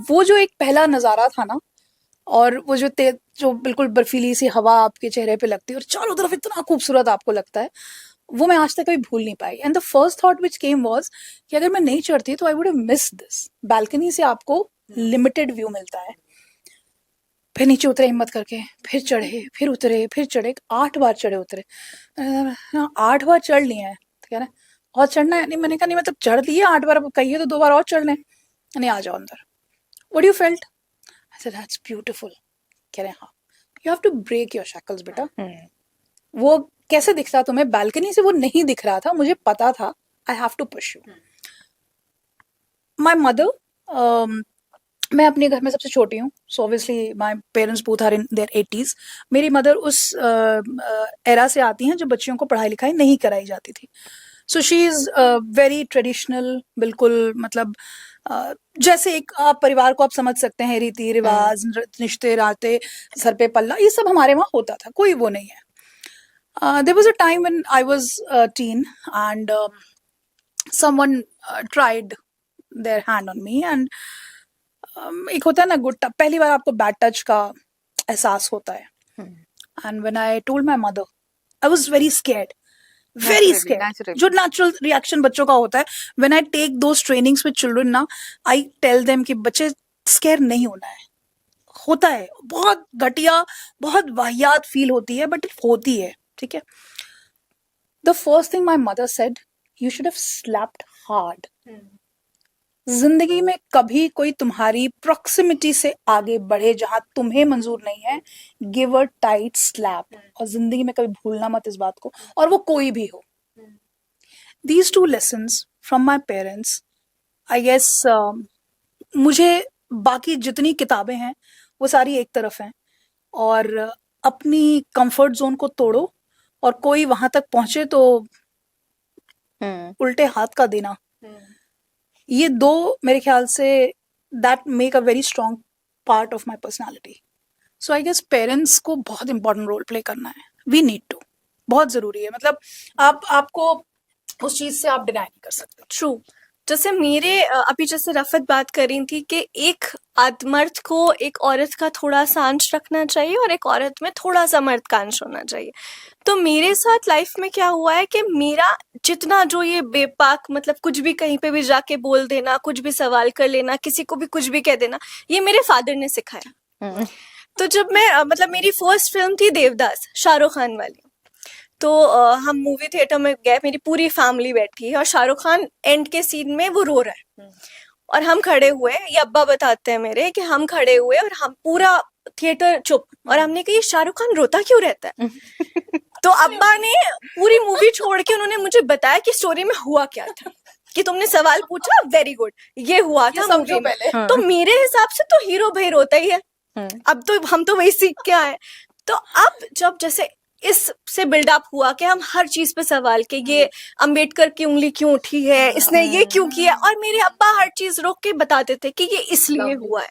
वो जो एक पहला नज़ारा था ना, और वो जो बिल्कुल बर्फीली सी हवा आपके चेहरे पे लगती है, और चारों तरफ इतना खूबसूरत आपको लगता है, वो मैं आज तक कभी भूल नहीं पाई. And the first thought which came was कि अगर मैं नहीं चढ़ती तो I would have miss this. Balcony से आपको लिमिटेड व्यू मिलता है. फिर नीचे उतरे हिम्मत करके, फिर चढ़े, फिर उतरे, फिर चढ़े. 8 बार चढ़े उतरे. 8 बार चढ़ लिए हैं. तो कह रहे हैं, और चढ़ना है? नहीं, मैंने कहा नहीं, मतलब चढ़ लिए 8 बार, अब कहिए तो 2 बार और चढ़ लें. नहीं, आ जाओ अंदर. What you felt? I said that's beautiful. कह रहे हैं हाँ, you have to break your shackles बेटा. वो कैसे दिख रहा तुम्हें? बालकनी से वो नहीं दिख रहा था, मुझे पता था. I have to push you. My mother, मैं अपने घर में सबसे छोटी हूँ, so obviously my parents both are in their 80s. मेरी मदर उस एरा से आती हैं जब बच्चियों को पढ़ाई लिखाई नहीं कराई जाती थी. So she is very traditional, बिल्कुल, मतलब जैसे एक आप परिवार को आप समझ सकते हैं, रीति रिवाज, रिश्ते नाते, सर पे पल्ला, ये सब हमारे वहाँ होता था, कोई वो नहीं है. There was a time when I was a teen, and someone tried their hand on me, and एक होता है ना गुड टच, पहली बार आपको बैड टच का एहसास होता है. And when I told my mother, I was very scared, very scared. जो नेचुरल रिएक्शन बच्चों का होता है, when I take those trainings with children ना, आई टेल देम कि बच्चे स्कैर नहीं होना है. होता है, बहुत घटिया, बहुत वाहियात फील होती है, बट होती है. ठीक है. The first thing my mother said, you should have slapped hard. जिंदगी में कभी कोई तुम्हारी प्रॉक्सिमिटी से आगे बढ़े जहां तुम्हें मंजूर नहीं है, गिव अ टाइट स्लैप. और जिंदगी में कभी भूलना मत इस बात को, और वो कोई भी हो. These 2 lessons from my parents, I guess, मुझे बाकी जितनी किताबें हैं वो सारी एक तरफ हैं, और अपनी कंफर्ट जोन को तोड़ो, और कोई वहां तक पहुंचे तो उल्टे हाथ का देना. ये 2 मेरे ख्याल से that make a very strong part of my personality. So I guess parents को बहुत इंपॉर्टेंट रोल प्ले करना है. वी नीड टू, बहुत जरूरी है. मतलब आपको उस चीज से आप डिनाई नहीं कर सकते. ट्रू. जैसे मेरे अभी जैसे रफत बात कर रही थी कि एक मर्द को एक औरत का थोड़ा सा अंश रखना चाहिए, और एक औरत में थोड़ा सा मर्द का अंश होना चाहिए. तो मेरे साथ लाइफ में क्या हुआ है कि मेरा जितना जो ये बेपाक, मतलब कुछ भी कहीं पे भी जाके बोल देना, कुछ भी सवाल कर लेना, किसी को भी कुछ भी कह देना, ये मेरे फादर ने सिखाया. तो जब मैं मतलब मेरी फर्स्ट फिल्म थी देवदास, शाहरुख खान वाली. तो हम मूवी थिएटर में गए, मेरी पूरी फैमिली बैठी है, और शाहरुख खान एंड के सीन में वो रो रहा है, और हम खड़े हुए, ये अब्बा बताते हैं मेरे कि हम खड़े हुए, और हम पूरा थिएटर चुप, और हमने कहा ये शाहरुख खान रोता क्यों रहता है? तो अब्बा ने पूरी मूवी छोड़ के उन्होंने मुझे बताया कि स्टोरी में हुआ क्या था, कि तुमने सवाल पूछा, वेरी गुड, ये हुआ था मूवी में। पहले तो मेरे हिसाब से तो हीरो भाई रोता ही है। अब तो हम तो वही सीख के आए। तो अब जब जैसे इससे बिल्डअप हुआ कि हम हर चीज पे सवाल के, ये अंबेडकर की उंगली क्यों उठी है, इसने ये क्यों किया, और मेरे अब्बा हर चीज रोक के बताते थे कि ये इसलिए हुआ है।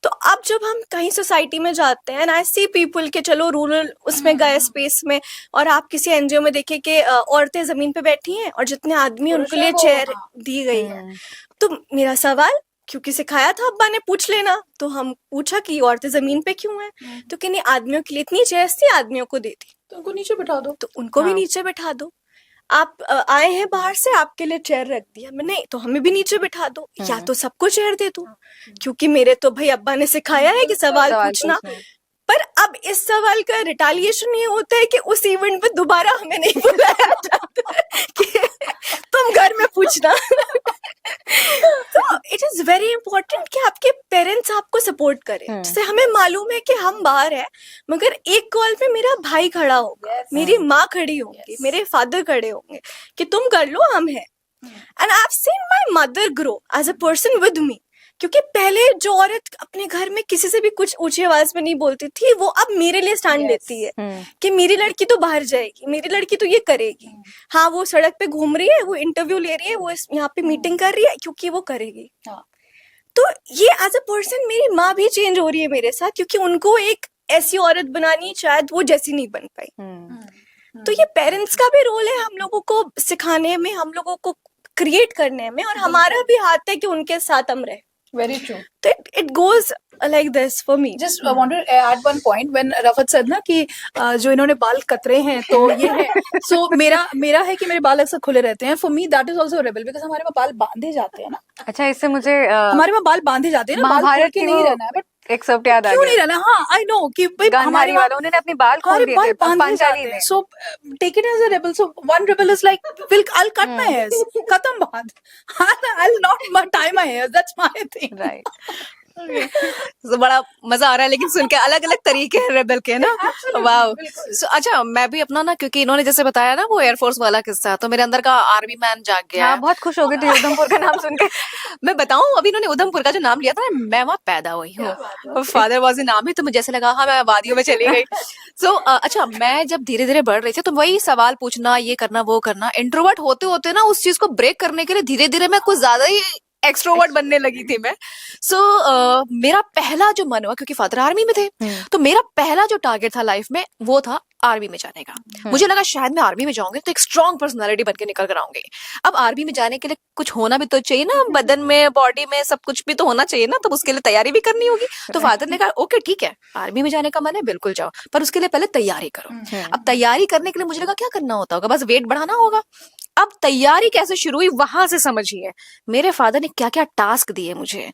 तो अब जब हम कहीं सोसाइटी में जाते हैं, आई सी पीपल के चलो रूरल उसमें गए स्पेस में, और आप किसी एनजीओ में देखें कि औरतें जमीन पे बैठी हैं और जितने आदमी हैं, उनके लिए चेयर दी गई है। तो मेरा सवाल, क्योंकि सिखाया था अब्बा ने पूछ लेना, तो हम पूछा कि औरतें जमीन पे क्यों हैं, तो कि नहीं, आदमियों के लिए इतनी चेयर थी, आदमियों को दे दी, तो उनको नीचे बिठा दो। तो उनको भी हाँ। नीचे बिठा दो। आप आए हैं बाहर से, आपके लिए चेयर रख दिया, मैं नहीं तो हमें भी नीचे बिठा दो, या तो सबको चेयर दे दो, क्योंकि मेरे तो भाई अब्बा ने सिखाया है कि सवाल पूछना। पर अब इस सवाल का रिटालिएशन ये होता है कि उस इवेंट पे दोबारा हमें नहीं बुलाया जाता है कि तुम घर में पूछना। तो इट इज वेरी इंपॉर्टेंट कि आपके पेरेंट्स आपको सपोर्ट करें। जैसे हमें मालूम है कि हम बाहर हैं, मगर एक कॉल पे मेरा भाई खड़ा होगा, मेरी माँ खड़ी होगी, मेरे फादर खड़े होंगे कि तुम कर लो, हम हैं। And I have seen my mother grow as a person with me, क्योंकि पहले जो औरत अपने घर में किसी से भी कुछ ऊंची आवाज में नहीं बोलती थी, वो अब मेरे लिए स्टैंड लेती है कि मेरी लड़की तो बाहर जाएगी, मेरी लड़की तो ये करेगी। हाँ, वो सड़क पे घूम रही है, वो इंटरव्यू ले रही है, वो यहाँ पे मीटिंग कर रही है, क्योंकि वो करेगी। तो ये एज अ पर्सन मेरी माँ भी चेंज हो रही है मेरे साथ, क्योंकि उनको एक ऐसी औरत बनानी, शायद वो जैसी नहीं बन पाई। तो ये पेरेंट्स का भी रोल है हम लोगों को सिखाने में, हम लोगों को क्रिएट करने में, और हमारा भी हाथ है कि उनके साथ हम रहे। Very true. तो it goes like this for me. Just want to add one point when Rafat said ना कि जो इन्होंने बाल कतरे हैं तो ये है, so मेरा है कि मेरे बाल अक्सर खुले रहते हैं। For me that is also a rebel because हमारे वहाँ बाल बांधे जाते हैं ना, अच्छा, इससे मुझे हमारे वहाँ बाल बांधे जाते हैं ना, बाल खोल महाभारत के की नहीं वो रहना है। बट एक शब्द याद आ क्यों नहीं गया, रहना? हाँ, आई नो कि भाई हमारे गांधारी वहाँ वालों ने अपने बाल खोल हमारे दिए बाल थे बांधे पांचाली जाते में। हैं। So take it as a rebel. So one rebel is like, I'll cut my hairs. खत्म बात। I'll not tie my hairs. That's my thing. Right, तो बड़ा मजा आ रहा है, लेकिन सुन के अलग अलग तरीके हैं रेबल के ना। वाह। So, अच्छा, मैं भी अपना ना, क्योंकि इन्होंने जैसे बताया ना वो एयरफोर्स वाला किस्सा, तो मेरे अंदर का आर्मी मैन जाग गया हाँ, है। बहुत खुश हो गई थी उधमपुर का नाम सुन के। मैं बताऊं, अभी इन्होंने उधमपुर का जो नाम लिया था ना, मैं वहां पैदा हुई हूँ, फादर वाजी नाम है, तो मुझे जैसे लगा हाँ मैं वादियों में चली गई। सो अच्छा, मैं जब धीरे धीरे बढ़ रही थी, तो वही सवाल पूछना, ये करना, वो करना, इंट्रोवर्ट होते होते ना उस चीज को ब्रेक करने के लिए धीरे धीरे मैं कुछ ज्यादा ही एक्सट्रोवर्ट बनने लगी थी मैं। सो मेरा पहला जो मन हुआ, क्योंकि फादर आर्मी में थे, तो मेरा पहला जो टारगेट था लाइफ में वो था आर्मी में जाने का। मुझे लगा शायद मैं आर्मी में जाऊंगी तो एक स्ट्रांग पर्सनालिटी बन के निकल कर आऊंगी। अब आर्मी में जाने के लिए कुछ होना भी तो चाहिए ना, बदन में, बॉडी में, सब कुछ भी तो होना चाहिए ना, तो उसके लिए तैयारी भी करनी होगी। तो फादर ने कहा ओके ठीक है, आर्मी में जाने का मन है, बिल्कुल जाओ, पर उसके लिए पहले तैयारी करो। अब तैयारी करने के लिए मुझे लगा क्या करना होता होगा, बस वेट बढ़ाना होगा। अब तैयारी कैसे शुरू हुई वहां से समझिए। मेरे फादर ने क्या क्या टास्क दिए मुझे।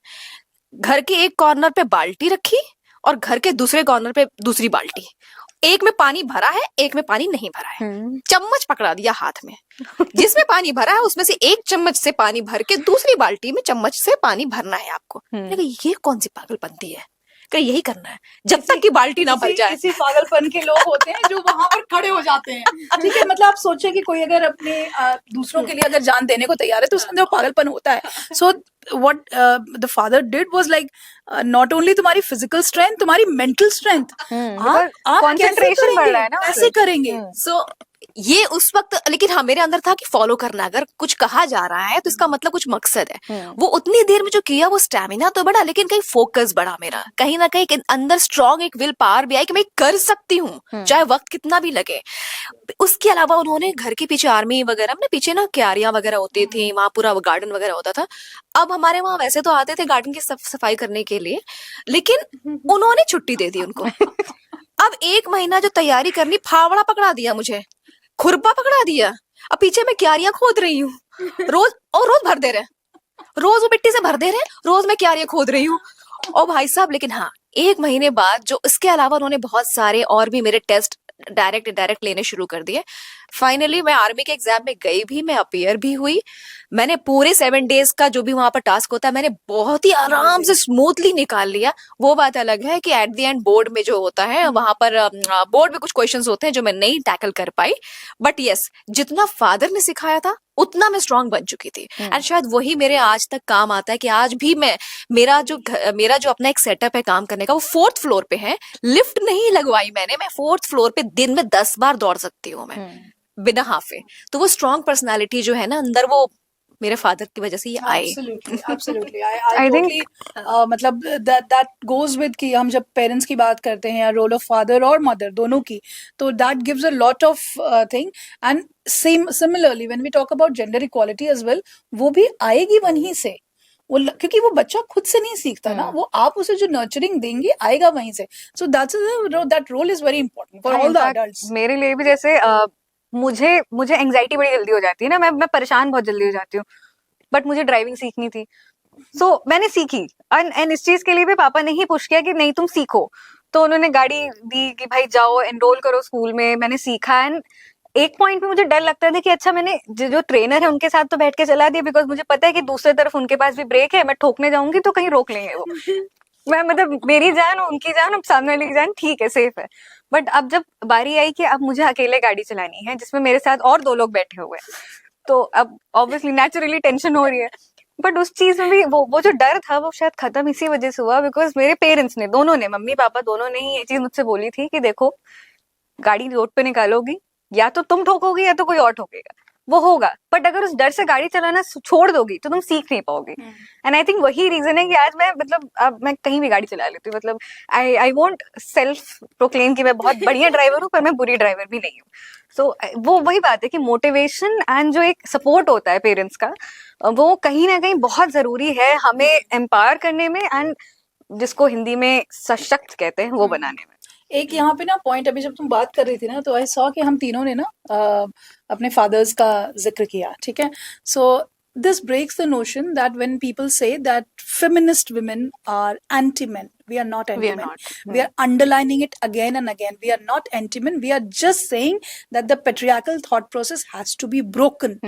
घर के एक कॉर्नर पे बाल्टी रखी और घर के दूसरे कॉर्नर पे दूसरी बाल्टी, एक में पानी भरा है, एक में पानी नहीं भरा है। चम्मच पकड़ा दिया हाथ में, जिसमें पानी भरा है उसमें से एक चम्मच से पानी भर के दूसरी बाल्टी में चम्मच से पानी भरना है आपको। ये कौन सी पागलपंती है, कि यही करना है जब तक कि बाल्टी ना भर जाए। इसी पागलपन के लोग होते हैं जो वहां पर खड़े हो जाते हैं। ठीक है, मतलब आप सोचे कि कोई अगर अपने दूसरों के लिए अगर जान देने को तैयार है तो उसके अंदर पागलपन होता है। So what the father did was like, not only तुम्हारी फिजिकल स्ट्रेंथ, तुम्हारी मेंटल स्ट्रेंथ, आप कंसंट्रेशन बढ़ रहा है ना, कैसे करेंगे। सो ये उस वक्त, लेकिन हाँ मेरे अंदर था कि फॉलो करना, अगर कुछ कहा जा रहा है तो इसका मतलब कुछ मकसद है। वो उतनी देर में जो किया वो स्टैमिना तो बढ़ा, लेकिन कहीं फोकस बढ़ा मेरा, कहीं ना कहीं अंदर स्ट्रांग एक विल पावर भी आई कि मैं कर सकती हूँ चाहे वक्त कितना भी लगे। उसके अलावा उन्होंने घर के पीछे आर्मी वगैरह में पीछे ना क्यारियां वगैरह होती थी, वहां पूरा गार्डन वगैरह होता था। अब हमारे वहां वैसे तो आते थे गार्डन की सफाई करने के लिए, लेकिन उन्होंने छुट्टी दे दी उनको। अब 1 महीना जो तैयारी करनी, फावड़ा पकड़ा दिया मुझे, खुरपा पकड़ा दिया, अब पीछे मैं क्यारियां खोद रही हूँ, रोज भर दे रहे, रोज वो मिट्टी से भर दे रहे, रोज मैं क्यारियां खोद रही हूँ। और भाई साहब, लेकिन हाँ 1 महीने बाद जो इसके अलावा उन्होंने बहुत सारे और भी मेरे टेस्ट डायरेक्ट लेने शुरू कर दिए। फाइनली मैं आर्मी के एग्जाम में गई भी, मैं अपीयर भी हुई। मैंने पूरे 7 डेज का जो भी वहां पर टास्क होता है मैंने बहुत ही आराम से स्मूथली निकाल लिया। वो बात अलग है कि एट द एंड बोर्ड में जो होता है वहां पर बोर्ड में कुछ क्वेश्चंस होते हैं जो मैं नहीं टैकल कर पाई। बट यस, जितना फादर ने सिखाया था उतना मैं स्ट्रांग बन चुकी थी। एंड शायद वही मेरे आज तक काम आता है कि आज भी मैं मेरा जो अपना एक सेटअप है काम करने का, वो 4th फ्लोर पे है। लिफ्ट नहीं लगवाई मैंने, मैं 4th फ्लोर पे दिन में 10 बार दौड़ सकती हूँ मैं बिना हाफे। तो वो स्ट्रांग पर्सनालिटी जो है ना अंदर, वो मेरे फादर की वजह से ये आई। Absolutely. I I think- totally मतलब that goes with कि हम जब पेरेंट्स की बात करते हैं, रोल ऑफ फादर और मदर दोनों की, तो that gives a lot of thing. And similarly when we talk about gender equality as well, वो भी आएगी वहीं से। क्योंकि वो बच्चा खुद से नहीं सीखता ना, वो आप उसे जो नर्चरिंग देंगे आएगा वहीं से। So that role is very important for all the In fact, adults. मेरे लिए भी जैसे मुझे एंजाइटी बड़ी जल्दी हो जाती है ना, मैं परेशान बहुत जल्दी हो जाती हूँ। बट मुझे ड्राइविंग सीखनी थी, सो मैंने सीखी। एंड इस चीज के लिए भी पापा ने ही पुश किया कि नहीं तुम सीखो। तो उन्होंने गाड़ी दी कि भाई जाओ एनरोल करो स्कूल में। मैंने सीखा। एंड एक पॉइंट पे मुझे डर लगता था कि अच्छा मैंने जो ट्रेनर है उनके साथ तो बैठ के चला दिया, बिकॉज मुझे पता है कि दूसरी तरफ उनके पास भी ब्रेक है, मैं ठोकने जाऊंगी तो कहीं रोक लेंगे वो। मैं मतलब मेरी जान उनकी जान, अब सामने वाली की जान ठीक है, सेफ है। बट अब जब बारी आई कि अब मुझे अकेले गाड़ी चलानी है जिसमें मेरे साथ और 2 लोग बैठे हुए हैं, तो अब ऑब्वियसली नेचुरली टेंशन हो रही है। बट उस चीज में भी वो जो डर था वो शायद खत्म इसी वजह से हुआ, बिकॉज मेरे पेरेंट्स ने, दोनों ने, मम्मी पापा दोनों ने ही ये चीज मुझसे बोली थी कि देखो गाड़ी रोड पे निकालोगी या तो तुम ठोकोगी या तो कोई और ठोकेगा, वो होगा। बट अगर उस डर से गाड़ी चलाना छोड़ दोगी तो तुम सीख नहीं पाओगी। एंड आई थिंक वही रीजन है कि आज मैं मतलब अब मैं कहीं भी गाड़ी चला लेती हूँ। मतलब आई वोंट सेल्फ प्रोक्लेम कि मैं बहुत बढ़िया ड्राइवर हूँ, पर मैं बुरी ड्राइवर भी नहीं हूँ। सो वो वही बात है कि मोटिवेशन एंड जो एक सपोर्ट होता है पेरेंट्स का, वो कहीं ना कहीं बहुत जरूरी है हमें एम्पावर करने में, एंड जिसको हिंदी में सशक्त कहते हैं वो बनाने में। एक यहाँ पे ना पॉइंट, अभी जब तुम बात कर रही थी ना तो आई सॉ कि हम तीनों ने ना अपने फादर्स का जिक्र किया, ठीक है। सो this breaks the notion that when people say that feminist women are anti-men, we are not anti-men. We are underlining it again and again. We are not anti-men. We are just saying that the patriarchal thought process has to be broken.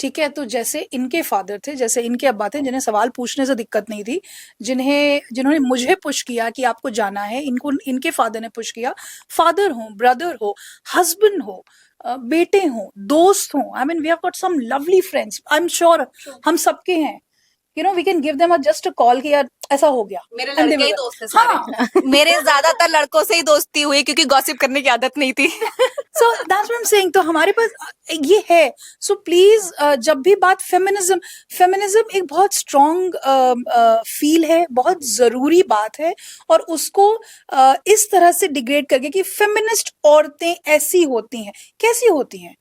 ठीक है। तो जैसे इनके father थे, जैसे इनके अब्बा थे, जिन्हें सवाल पूछने से दिक्कत नहीं थी, जिन्होंने मुझे पुश किया कि आपको जाना है, इनके फादर ने पुश किया। फादर हो, ब्रदर हो, हस्बैंड हो, बेटे हों, दोस्त हों, I mean we have got some lovely friends, I am sure हम सबके हैं। You know we can give them just a call कि यार ऐसा हो गया। मेरे लड़के ही दोस्त हैं सारे। मेरे ज्यादातर लड़कों से ही दोस्ती हुई क्योंकि गॉसिप करने की आदत नहीं थी। So that's what I am saying. तो हमारे पास ये है। सो प्लीज जब भी बात फेमिनिज्म एक बहुत स्ट्रॉन्ग फील है, बहुत जरूरी बात है, और उसको इस तरह से डिग्रेड करके कि फेमिनिस्ट औरतें ऐसी होती हैं, कैसी होती हैं?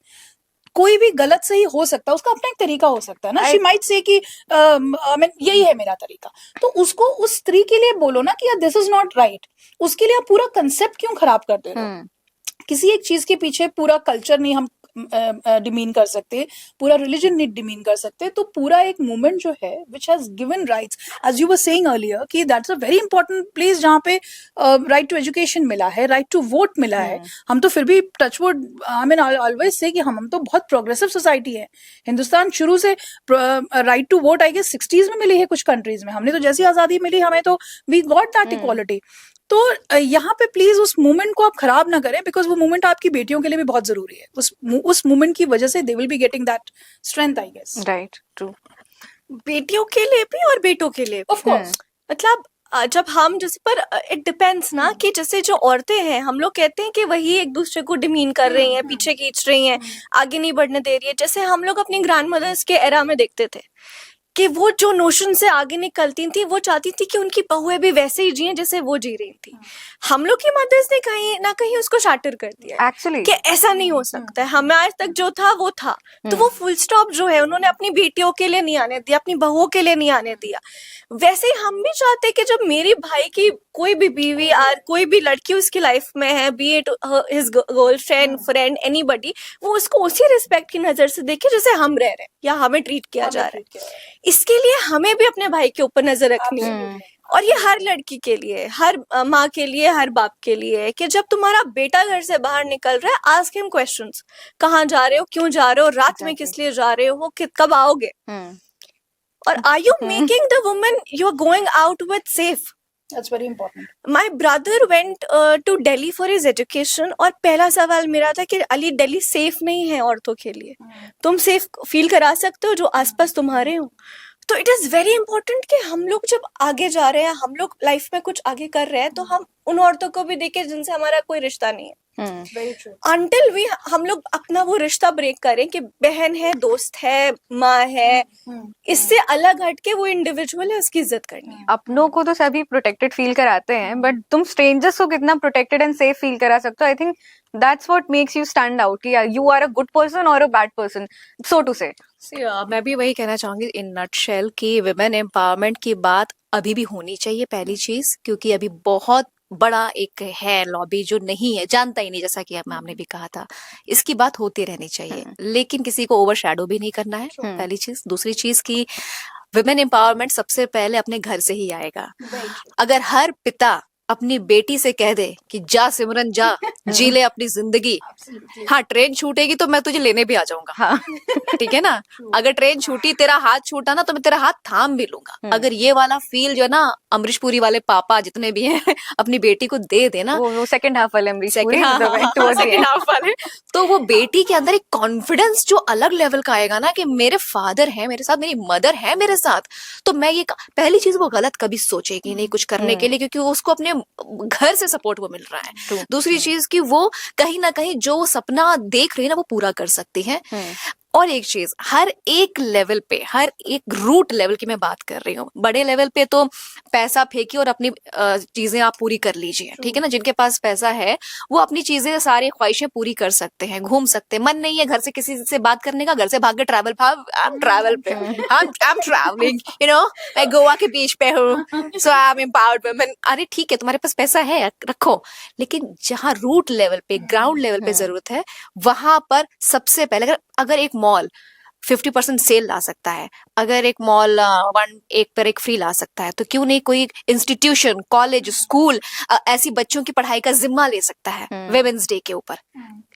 कोई भी गलत सही हो सकता है, उसका अपना एक तरीका हो सकता है ना। शी माइट से कि यही है मेरा तरीका, तो उसको उस स्त्री के लिए बोलो ना कि यार दिस इज नॉट राइट। उसके लिए आप पूरा कंसेप्ट क्यों खराब कर दे रहे हो? किसी एक चीज के पीछे पूरा कल्चर नहीं हम डिमीन कर सकते, पूरा रिलीजन नहीं डिमीन कर सकते। तो पूरा एक मूवमेंट जो है which has given rights, as you were saying earlier, कि that's a very important place जहाँ पे राइट टू एजुकेशन मिला है, राइट टू वोट मिला है। हम तो फिर भी touchwood, I mean always say कि हम तो बहुत प्रोग्रेसिव सोसाइटी है। हिंदुस्तान शुरू से right to vote I guess 60s में मिली है कुछ कंट्रीज में। हमने तो जैसी आजादी मिली हमें तो वी गॉट दैट इक्वालिटी। तो यहाँ पे प्लीज उस मूवमेंट को आप खराब ना करें, बिकॉज वो मूवमेंट आपकी बेटियों के लिए भी बहुत जरूरी है। उस मूवमेंट की वजह से they will be getting that strength, I guess. Right, true. बेटियों के लिए भी और बेटों के लिए ऑफ कोर्स। मतलब जब हम जैसे, पर इट डिपेंड्स ना कि जैसे जो औरतें हैं, हम लोग कहते हैं कि वही एक दूसरे को डिमीन कर रही हैं, पीछे खींच रही हैं, आगे नहीं बढ़ने दे रही है। जैसे हम लोग अपनी ग्रैंड मदर्स के एरा में देखते थे कि वो जो नोशन से आगे निकलती थी, वो चाहती थी कि उनकी बहुएं भी वैसे ही जिए जैसे वो जी रही थी। हम लोग की मदर्स ने कहीं ना कहीं उसको शाटर कर दिया एक्चुअली कि ऐसा नहीं हो सकता है, हमें आज तक जो था वो था। तो वो फुल स्टॉप जो है उन्होंने अपनी बेटियों के लिए नहीं आने दिया, अपनी बहुओं के लिए नहीं आने दिया। वैसे ही हम भी चाहते कि जब मेरी भाई की कोई भी बीवी और कोई भी लड़की उसकी लाइफ में है, B it his girlfriend, friend, anybody, वो उसको उसी रिस्पेक्ट की नजर से देखे जैसे हम रह रहे हैं या हमें ट्रीट किया जा रहा है। इसके लिए हमें भी अपने भाई के ऊपर नजर रखनी है। और ये हर लड़की के लिए, हर माँ के लिए, हर बाप के लिए है कि जब तुम्हारा बेटा घर से बाहर निकल रहा है, आस्क हिम क्वेश्चंस, कहाँ जा रहे हो, क्यों जा रहे हो, रात में किस लिए जा रहे हो, कब आओगे, और are you making the woman you are going out with safe. That's very important. My brother went to Delhi for his education, और पहला सवाल मेरा था कि अली, दिल्ली सेफ नहीं है औरतों के लिए, तुम सेफ फील करा सकते हो जो आसपास तुम्हारे हो। तो इट इज वेरी इंपॉर्टेंट कि हम लोग जब आगे जा रहे हैं, हम लोग लाइफ में कुछ आगे कर रहे हैं, तो हम उन औरतों को भी देखें जिनसे हमारा कोई रिश्ता नहीं है, Very true. अनटिल वी हम लोग अपना वो रिश्ता ब्रेक करें कि बहन है, दोस्त है, माँ है, इससे अलग हटके वो इंडिविजुअल है, उसकी इज्जत करनी है। अपनों को तो सभी प्रोटेक्टेड फील कराते हैं, बट तुम स्ट्रेंजर्स को कितना प्रोटेक्टेड एंड सेफ फील करा सकते हो? I think that's what makes you stand out कि you are a good person और a bad person, so to say. मैं भी वही कहना चाहूंगी इन नटशेल कि विमेन एम्पावरमेंट की बात अभी भी होनी चाहिए, पहली चीज, क्योंकि अभी बहुत बड़ा एक है लॉबी जो नहीं है, जानता ही नहीं, जैसा कि मैम ने भी कहा था, इसकी बात होती रहनी चाहिए, लेकिन किसी को ओवर शैडो भी नहीं करना है, पहली चीज। दूसरी चीज की विमेन एम्पावरमेंट सबसे पहले अपने घर से ही आएगा। अगर हर पिता अपनी बेटी से कह दे कि जा सिमरन जा, जी ले अपनी जिंदगी, हाँ ट्रेन छूटेगी तो मैं तुझे लेने भी आ जाऊंगा, हाँ ठीक है ना, अगर ट्रेन छूटी, तेरा हाथ छूटा ना, तो मैं तेरा हाथ थाम भी लूंगा, अगर ये वाला फील जो है ना अमरीश पुरी वाले पापा जितने भी हैं अपनी बेटी को दे देना, वो सेकंड हाफ वाले अमरीश पुरी, सेकंड हाफ वाले, तो वो बेटी के अंदर एक कॉन्फिडेंस जो अलग लेवल का आएगा ना कि मेरे फादर है मेरे साथ, मेरी मदर है मेरे साथ, तो मैं ये पहली चीज वो गलत कभी सोचेगी नहीं कुछ करने के लिए, क्योंकि वो उसको अपने घर से सपोर्ट वो मिल रहा है। दूसरी चीज कि वो कहीं ना कहीं जो सपना देख रही है ना वो पूरा कर सकती है। और एक चीज, हर एक लेवल पे, हर एक रूट लेवल की मैं बात कर रही हूँ, बड़े लेवल पे तो पैसा फेंकिए और अपनी चीजें आप पूरी कर लीजिए, ठीक है ना, जिनके पास पैसा है वो अपनी चीजें सारी ख्वाहिशें पूरी कर सकते हैं, घूम सकते हैं, मन नहीं है घर से किसी से बात करने का, घर से भाग के ट्रैवल पे I am travelling, you know, मैं गोवा के बीच पे हूँ, सो आई एम एम्पावर्ड वुमन। अरे ठीक है, तुम्हारे पास पैसा है रखो, लेकिन जहाँ रूट लेवल पे, ग्राउंड लेवल पे जरूरत है, वहां पर सबसे पहले अगर एक मॉल 50% सेल ला सकता है, अगर एक मॉल एक पर एक फ्री ला सकता है, तो क्यों नहीं कोई इंस्टीट्यूशन, कॉलेज, स्कूल ऐसी बच्चों की पढ़ाई का जिम्मा ले सकता है विमेंस डे के ऊपर,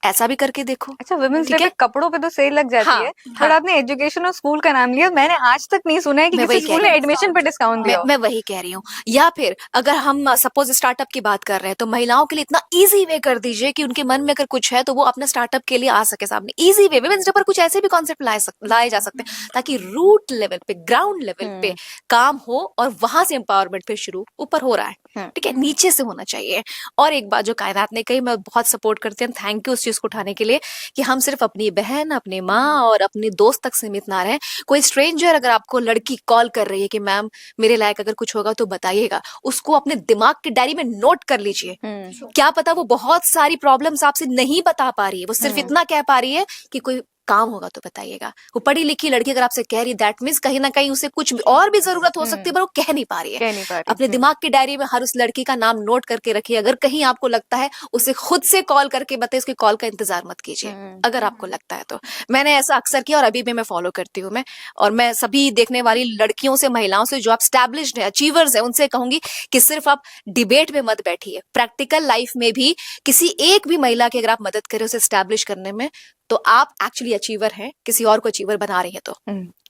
ऐसा भी करके देखो। अच्छा, विमेंस डे पे कपड़ों पे तो सेल लग जाती है, बट आपने एजुकेशन और स्कूल का नाम लिया, मैंने आज तक नहीं सुना है कि किसी स्कूल ने एडमिशन पे डिस्काउंट दिया। मैं वही कह रही हूँ। या फिर अगर हम सपोज स्टार्टअप की बात कर रहे हैं, तो महिलाओं के लिए इतना इजी वे कर दीजिए कि उनके मन में अगर कुछ है तो वो अपना स्टार्टअप के लिए आ सके सामने, इजी वे। विमेंस डे पर कुछ ऐसे भी कॉन्सेप्ट लाए जा सकते हैं ताकि रूट लेवल पे, ग्राउंड लेवल पे काम हो, और वहां से एम्पावरमेंट फिर शुरू ऊपर हो रहा है, ठीक है, नीचे से होना चाहिए। और एक बात जो कायनात ने कही, मैं बहुत सपोर्ट करती हूँ, थैंक यू उस चीज को उठाने के लिए, कि हम सिर्फ अपनी बहन, अपनी माँ और अपने दोस्त तक सीमित ना रहे। कोई स्ट्रेंजर अगर आपको लड़की कॉल कर रही है कि मैम मेरे लायक अगर कुछ होगा तो बताइएगा, उसको अपने दिमाग की डायरी में नोट कर लीजिए। क्या पता वो बहुत सारी प्रॉब्लम्स आपसे नहीं बता पा रही है, वो सिर्फ इतना कह पा रही है कि कोई काम होगा तो बताइएगा। वो पढ़ी लिखी लड़की अगर आपसे कह रही, दैट मीन्स कहीं ना कहीं उसे कुछ और भी जरूरत हो सकती है, पर वो कह नहीं पा रही है। अपने दिमाग की डायरी में हर उस लड़की का नाम नोट करके रखिए। अगर कहीं आपको लगता है, उसे खुद से कॉल करके बताइए, उसकी कॉल का इंतजार मत कीजिए अगर आपको लगता है तो। मैंने ऐसा अक्सर किया और अभी भी मैं फॉलो करती हूँ। और मैं सभी देखने वाली लड़कियों से, महिलाओं से जो आप स्टैब्लिश्ड है, अचीवर्स है, उनसे कहूंगी कि सिर्फ आप डिबेट में मत बैठिए, प्रैक्टिकल लाइफ में भी किसी एक भी महिला की अगर आप मदद करें उसे स्टैब्लिश करने में, तो आप एक्चुअली अचीवर हैं, किसी और को अचीवर बना रही है। तो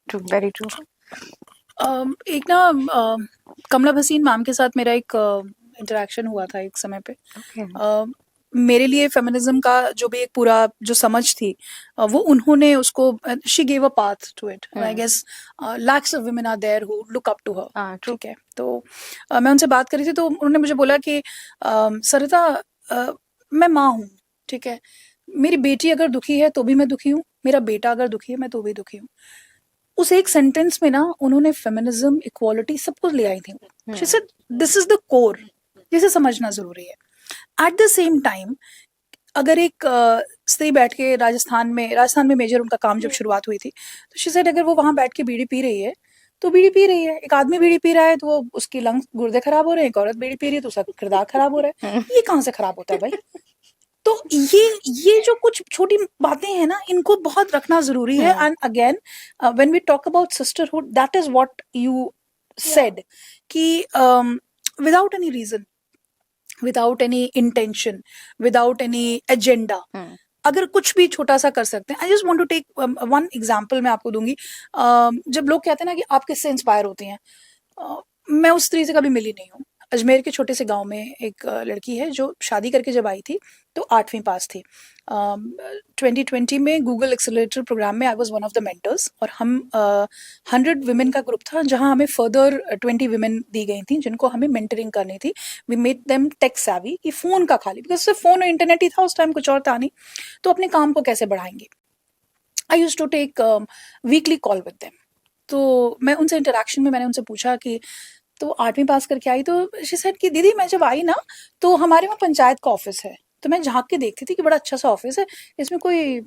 ट्रू, वेरी ट्रू। एक ना कमला भसीन मैम के साथ मेरा एक इंटरेक्शन हुआ था एक समय पे। मेरे लिए फेमिनिज्म का जो भी एक पूरा जो समझ थी, वो उन्होंने उसको, she gave a path to it. I guess lakhs of women are there who look up to her, ठीक है। तो मैं उनसे बात कर रही थी, तो उन्होंने मुझे बोला कि सरिता, मैं माँ हूँ, ठीक है, मेरी बेटी अगर दुखी है तो भी मैं दुखी हूँ, मेरा बेटा अगर दुखी है मैं तो भी दुखी हूँ। उस एक सेंटेंस में ना उन्होंने फेमिनिज्म, इक्वालिटी सब कुछ ले आई थी। She said this is the core, जिसे समझना जरूरी है। एट द सेम टाइम, अगर एक स्त्री बैठ के राजस्थान में मेजर उनका काम जब शुरुआत हुई थी, तो शी सेड अगर वो वहां बैठ के बीड़ी पी रही है तो बीड़ी पी रही है, एक आदमी बीड़ी पी रहा है तो वो उसकी लंग्स गुर्दे खराब हो रहे हैं, एक औरत बीड़ी पी रही है तो उसका किरदार खराब हो रहा है। ये कहाँ से खराब होता है भाई? तो ये जो कुछ छोटी बातें हैं ना, इनको बहुत रखना जरूरी है। And again when we talk about sisterhood, that is what you said कि without any reason, without any intention, without any agenda, अगर कुछ भी छोटा सा कर सकते हैं। I just want to take one example मैं आपको दूंगी। जब लोग कहते हैं ना कि आप किससे इंस्पायर होती हैं, मैं उस तरीके से कभी मिली नहीं हूँ। अजमेर के छोटे से गांव में एक लड़की है जो शादी करके जब आई थी तो 8वीं पास थी। 2020 में गूगल एक्सेलरेटर प्रोग्राम में I was one of the mentors, और हम 100 विमेन का ग्रुप था जहां हमें फर्दर 20 विमेन दी गई थी जिनको हमें मेंटरिंग करनी थी। We made them tech savvy कि फोन का खाली, बिकॉज सिर्फ फोन और इंटरनेट ही था उस टाइम, कुछ और था नहीं, तो अपने काम को कैसे बढ़ाएंगे। I used to take weekly call with them. तो मैं उनसे इंटरेक्शन में मैंने उनसे पूछा कि तो 8वीं पास करके आई, तो शी सेड कि दीदी मैं जब आई ना तो हमारे वहाँ पंचायत का ऑफिस है, तो मैं झांक के देखती थी कि बड़ा अच्छा सा ऑफिस है, इसमें कोई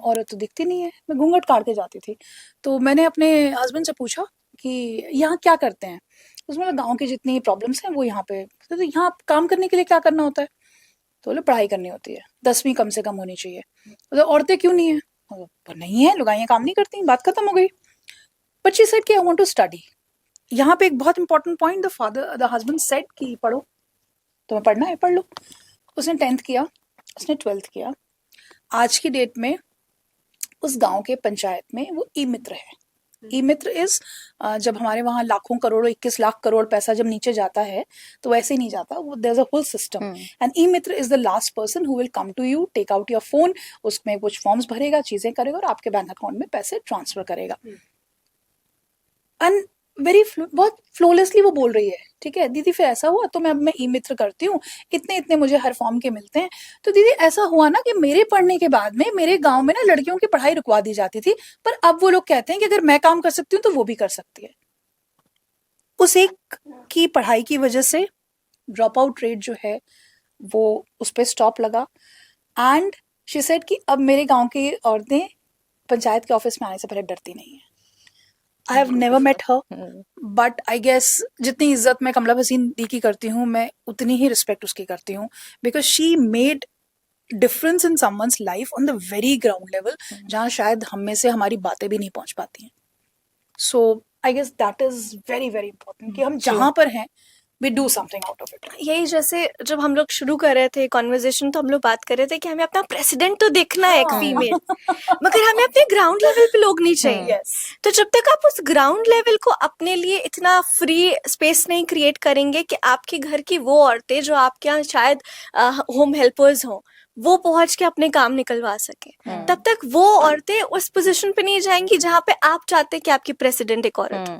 औरत तो दिखती नहीं है। मैं घूंघट काट के जाती थी। तो मैंने अपने हस्बैंड से पूछा कि यहाँ क्या करते हैं। उसमें गाँव की जितनी प्रॉब्लम्स हैं वो यहाँ पे, तो यहाँ काम करने के लिए क्या करना होता है? तो बोले पढ़ाई करनी होती है, 10वीं कम से कम होनी चाहिए। तो औरतें क्यों नहीं है? नहीं है, लुगाइयाँ काम नहीं करती, बात खत्म हो गई। बट शी सेड कि आई वांट टू स्टडी। यहाँ पे एक बहुत important point, the husband said कि पढ़ो, तुम्हें पढ़ना है पढ़ लो। उसने 10th किया, उसने 12th किया। आज की डेट में उस गांव के पंचायत में वो ई मित्र है। ई मित्र इज, जब हमारे वहाँ लाखों करोड़ों 21 लाख करोड़ पैसा जब नीचे जाता है तो वैसे ही नहीं जाता, वो there is a whole system. And e Mitra is the last person who will come to you, take out your phone, उसमें कुछ फॉर्म्स भरेगा, चीजें करेगा और आपके बैंक अकाउंट में पैसे ट्रांसफर करेगा। एंड बहुत फ्लोलेसली वो बोल रही है, ठीक है दीदी फिर ऐसा हुआ तो मैं ई मित्र करती हूँ, इतने इतने मुझे हर फॉर्म के मिलते हैं। तो दीदी ऐसा हुआ ना कि मेरे पढ़ने के बाद में मेरे गांव में ना लड़कियों की पढ़ाई रुकवा दी जाती थी, पर अब वो लोग कहते हैं कि अगर मैं काम कर सकती हूँ तो वो भी कर सकती है। उस एक की पढ़ाई की वजह से ड्रॉप आउट रेट जो है वो उस पर स्टॉप लगा। एंड शी सेड कि अब मेरे गांव की औरतें पंचायत के ऑफिस में आने से पहले डरती नहीं है। I have never met her, but I guess जितनी इज्जत मैं कमला हसीन दी की करती हूँ, मैं उतनी ही रिस्पेक्ट उसकी करती हूँ, because she made difference in someone's life on the very ground level, जहाँ शायद हम में से हमारी बातें भी नहीं पहुंच पाती हैं। So I guess that is very very important कि हम जहाँ पर हैं we do something out of it. यही जैसे जब हम लोग शुरू कर रहे थे कॉन्वर्जेशन तो हम लोग बात कर रहे थे कि हमें अपना प्रेसिडेंट तो देखना है एक फीमेल, मगर हमें अपने ग्राउंड लेवल पे लोग नहीं चाहिए। Yes. तो जब तक आप उस ग्राउंड लेवल को अपने लिए इतना फ्री स्पेस नहीं क्रिएट करेंगे कि आपके घर की वो औरतें जो आपके यहाँ शायद होम हेल्पर्स हों वो पहुंच के अपने काम निकलवा सके, तब तक वो औरतें उस पोजीशन पे नहीं जाएंगी जहाँ पे आप चाहते हैं कि आपकी प्रेसिडेंट एक औरत हो।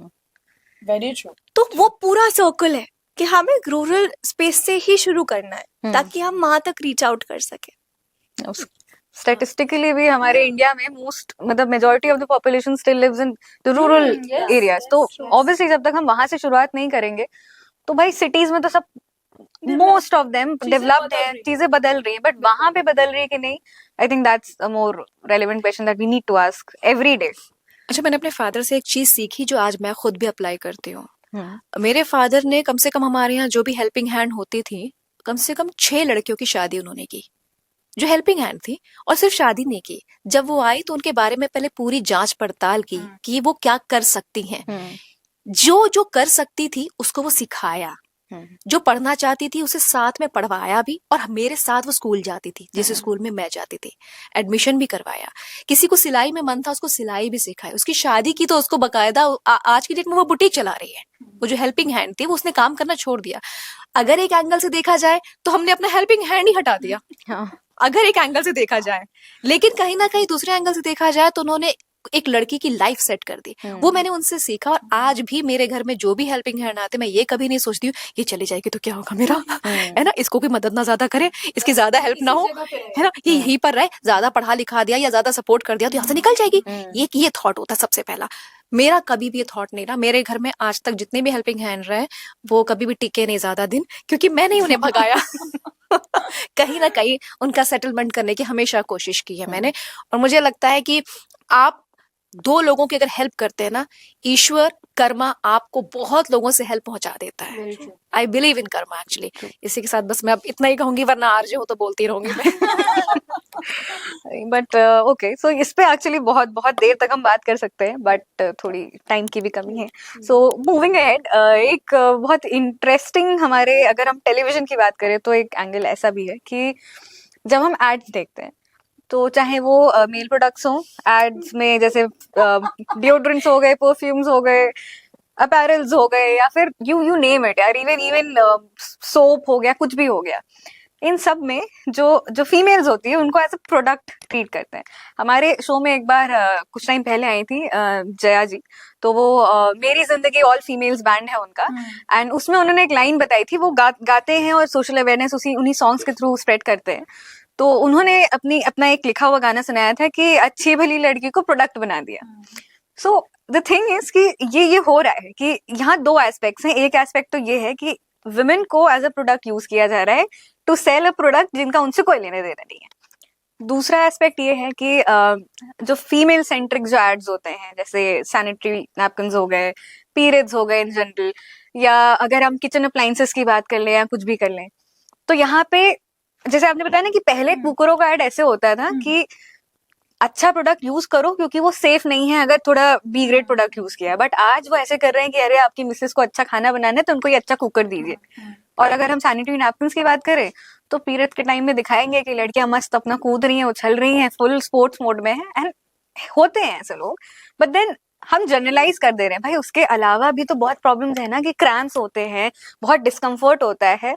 Very true. तो वो पूरा सर्कल है कि हमें रूरल स्पेस से ही शुरू करना है ताकि हम वहां तक रीच आउट कर सके। स्टैटिस्टिकली भी हमारे इंडिया में मतलब majority of the population still lives in the rural yes, areas. तो yes. ऑब्वियसली जब तक हम वहां से शुरुआत नहीं करेंगे तो भाई सिटीज में तो सब मोस्ट ऑफ देम डेवलप्ड है, चीजें बदल रही है, बट वहां पे बदल रही है कि नहीं, I think that's a more relevant question that we need to ask every day. अच्छा, मैंने अपने फादर से एक चीज सीखी जो आज मैं खुद भी अप्लाई करती हूँ। मेरे फादर ने कम से कम हमारे यहाँ जो भी हेल्पिंग हैंड होती थी, कम से कम 6 लड़कियों की शादी उन्होंने की जो हेल्पिंग हैंड थी, और सिर्फ शादी नहीं की। जब वो आई तो उनके बारे में पहले पूरी जांच पड़ताल की कि वो क्या कर सकती हैं। जो जो कर सकती थी उसको वो सिखाया, जो पढ़ना चाहती थी उसे साथ में पढ़वाया भी, और मेरे साथ वो स्कूल जाती थी जिस स्कूल में मैं जाती थी, एडमिशन भी करवाया। किसी को सिलाई में मन था उसको सिलाई भी सिखाई, उसकी शादी की तो उसको बकायदा आज की डेट में वो बुटीक चला रही है। वो जो हेल्पिंग हैंड थी वो उसने काम करना छोड़ दिया। अगर एक एंगल से देखा जाए तो हमने अपना हेल्पिंग हैंड ही हटा दिया, अगर एक एंगल से देखा जाए, लेकिन कहीं ना कहीं दूसरे एंगल से देखा जाए तो उन्होंने एक लड़की की लाइफ सेट कर दी। वो मैंने उनसे सीखा, और आज भी मेरे घर में जो भी हेल्पिंग हैंड आते मैं ये कभी नहीं सोचती हूँ ये चली जाएगी तो क्या होगा मेरा, है ना, इसको कोई मदद ना ज्यादा करे, इसकी ज्यादा हेल्प ना हो, है ना, ये यहीं पर रहे, ज्यादा पढ़ा लिखा दिया या ज्यादा सपोर्ट कर दिया तो यहाँ से निकल जाएगी। ये थॉट होता सबसे पहला। मेरा कभी भी ये थॉट नहीं रहा। मेरे घर में आज तक जितने भी हेल्पिंग हैंड रहे वो कभी भी टिके नहीं ज्यादा दिन, क्योंकि मैंने उन्हें भगाया। कहीं ना कहीं उनका सेटलमेंट करने की हमेशा कोशिश की है मैंने। और मुझे लगता है कि आप दो लोगों की अगर हेल्प करते हैं ना, ईश्वर कर्मा आपको बहुत लोगों से हेल्प पहुंचा देता है. I believe in Karma actually. इसी के साथ बस मैं अब इतना ही कहूंगी, वरना आरजे हो तो बोलती रहूंगी मैं. बट ओके, सो इस पे एक्चुअली बहुत बहुत देर तक हम बात कर सकते हैं, बट थोड़ी टाइम की भी कमी है. सो मूविंग अहेड, एक बहुत इंटरेस्टिंग, हमारे अगर हम टेलीविजन की बात करें तो एक एंगल ऐसा भी है कि जब हम एड्स देखते हैं, तो चाहे वो मेल प्रोडक्ट्स हो, एड्स में जैसे डिओड्रेंट्स हो गए, परफ्यूम्स हो गए, अपैरल्स हो गए, या फिर यू नेम इट यार, इवन इवन सोप हो गया, कुछ भी हो गया, इन सब में जो जो फीमेल्स होती है उनको एज अ प्रोडक्ट ट्रीट करते हैं. हमारे शो में एक बार कुछ टाइम पहले आई थी जया जी, तो वो मेरी जिंदगी ऑल फीमेल्स बैंड है उनका, एंड उसमें उन्होंने एक लाइन बताई थी, वो गाते हैं और सोशल अवेयरनेस उन्हीं सॉन्ग्स के थ्रू स्प्रेड करते हैं. तो उन्होंने अपना एक लिखा हुआ गाना सुनाया था कि अच्छी भली लड़की को प्रोडक्ट बना दिया. सो द थिंग इज कि ये हो रहा है कि यहाँ दो एस्पेक्ट्स हैं. एक एस्पेक्ट तो ये है कि विमेन को एज अ प्रोडक्ट यूज किया जा रहा है टू सेल अ प्रोडक्ट जिनका उनसे कोई लेने देना नहीं है. दूसरा एस्पेक्ट ये है कि जो फीमेल सेंट्रिक जो एड्स होते हैं, जैसे सैनिटरी नैपकिन हो गए, पीरियड्स हो गए इन जनरल, या अगर हम किचन अप्लायंसेस की बात कर लें या कुछ भी कर लें, तो यहाँ पे जैसे आपने बताया ना कि पहले कुकरों का एड ऐसे होता था कि अच्छा प्रोडक्ट यूज करो क्योंकि वो सेफ नहीं है अगर थोड़ा बी ग्रेड प्रोडक्ट यूज किया है. बट आज वो ऐसे कर रहे हैं कि अरे आपकी मिसेस को अच्छा खाना बनाना है तो उनको ये अच्छा कुकर दीजिए. और अगर हम सैनिटरी नैपकिन की बात करें तो पीरियड के टाइम में दिखाएंगे कि लड़कियां मस्त अपना कूद रही हैं, उछल रही हैं, फुल स्पोर्ट्स मोड में है, एंड होते हैं ऐसे लोग. बट देन हम जनरलाइज कर दे रहे हैं. भाई उसके अलावा भी तो बहुत प्रॉब्लम्स है ना, कि क्रैम्प्स होते हैं, बहुत डिस्कम्फर्ट होता है.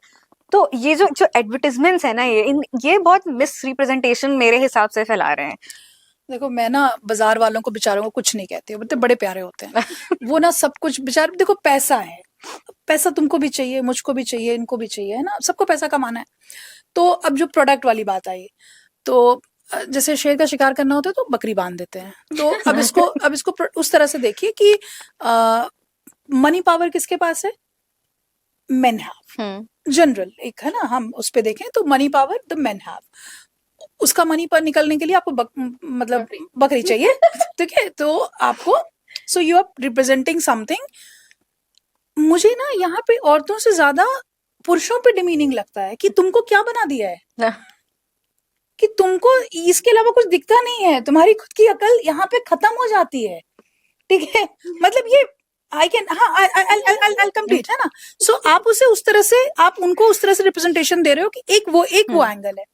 तो ये जो जो एडवर्टिजमेंट्स है ना, ये बहुत मिस रिप्रेजेंटेशन मेरे हिसाब से फैला रहे हैं. देखो, मैं ना बाजार वालों को बेचारों को कुछ नहीं कहती हूँ, बड़े प्यारे होते हैं. वो ना सब कुछ बेचारे, देखो पैसा है, पैसा तुमको भी चाहिए, मुझको भी चाहिए, इनको भी चाहिए, है ना, सबको पैसा कमाना है. तो अब जो प्रोडक्ट वाली बात आई, तो जैसे शेर का शिकार करना होता है तो बकरी बांध देते हैं. तो अब इसको उस तरह से देखिए कि मनी पावर किसके पास है? Men have. जनरल एक है ना, हम उस पे देखें तो money power the men have. उसका मनी पर निकलने के लिए आपको मतलब बकरी चाहिए. ठीक है, तो आपको, so you are representing something. मुझे ना यहाँ पे औरतों से ज्यादा पुरुषों पे डिमीनिंग लगता है कि तुमको क्या बना दिया है, कि तुमको इसके अलावा कुछ दिखता नहीं है, तुम्हारी खुद की अकल यहाँ पे खत्म हो जाती है. ठीक है, मतलब ये आई कैन, हाँ, आई कंप्लीट, है ना. सो आप उसे उस तरह से, आप उनको उस तरह से रिप्रेजेंटेशन दे रहे हो कि एक वो एंगल है.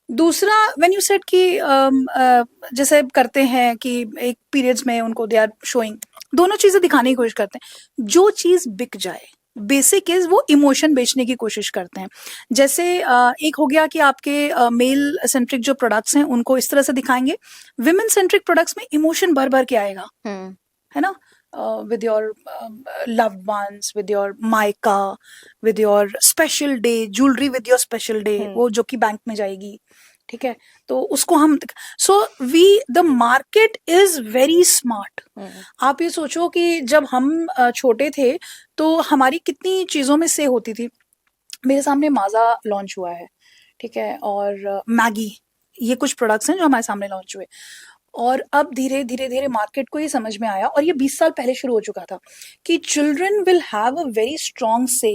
दूसरा, व्हेन यू सेड कि जैसे करते हैं कि एक पीरियड्स में उनको दे आर शोइंग, दोनों चीजें दिखाने की कोशिश करते हैं. जो चीज बिक जाए, बेसिक इज वो इमोशन बेचने की कोशिश करते हैं. जैसे एक हो गया कि आपके मेल सेंट्रिक जो प्रोडक्ट्स हैं उनको इस तरह से दिखाएंगे, विमेन सेंट्रिक प्रोडक्ट्स में इमोशन भर भर के आएगा, है ना, with your loved ones, with your मायका, with your special day, jewelry with your special day, वो जो कि बैंक में जाएगी. ठीक है, तो उसको हम, so the market is very smart. आप ये सोचो कि जब हम छोटे थे तो हमारी कितनी चीजों में से होती थी. मेरे सामने माजा लॉन्च हुआ है, ठीक है, और मैगी, ये कुछ प्रोडक्ट्स हैं जो हमारे सामने लॉन्च हुए. और अब धीरे धीरे मार्केट को ये समझ में आया, और ये 20 साल पहले शुरू हो चुका था, कि children will have a very strong say.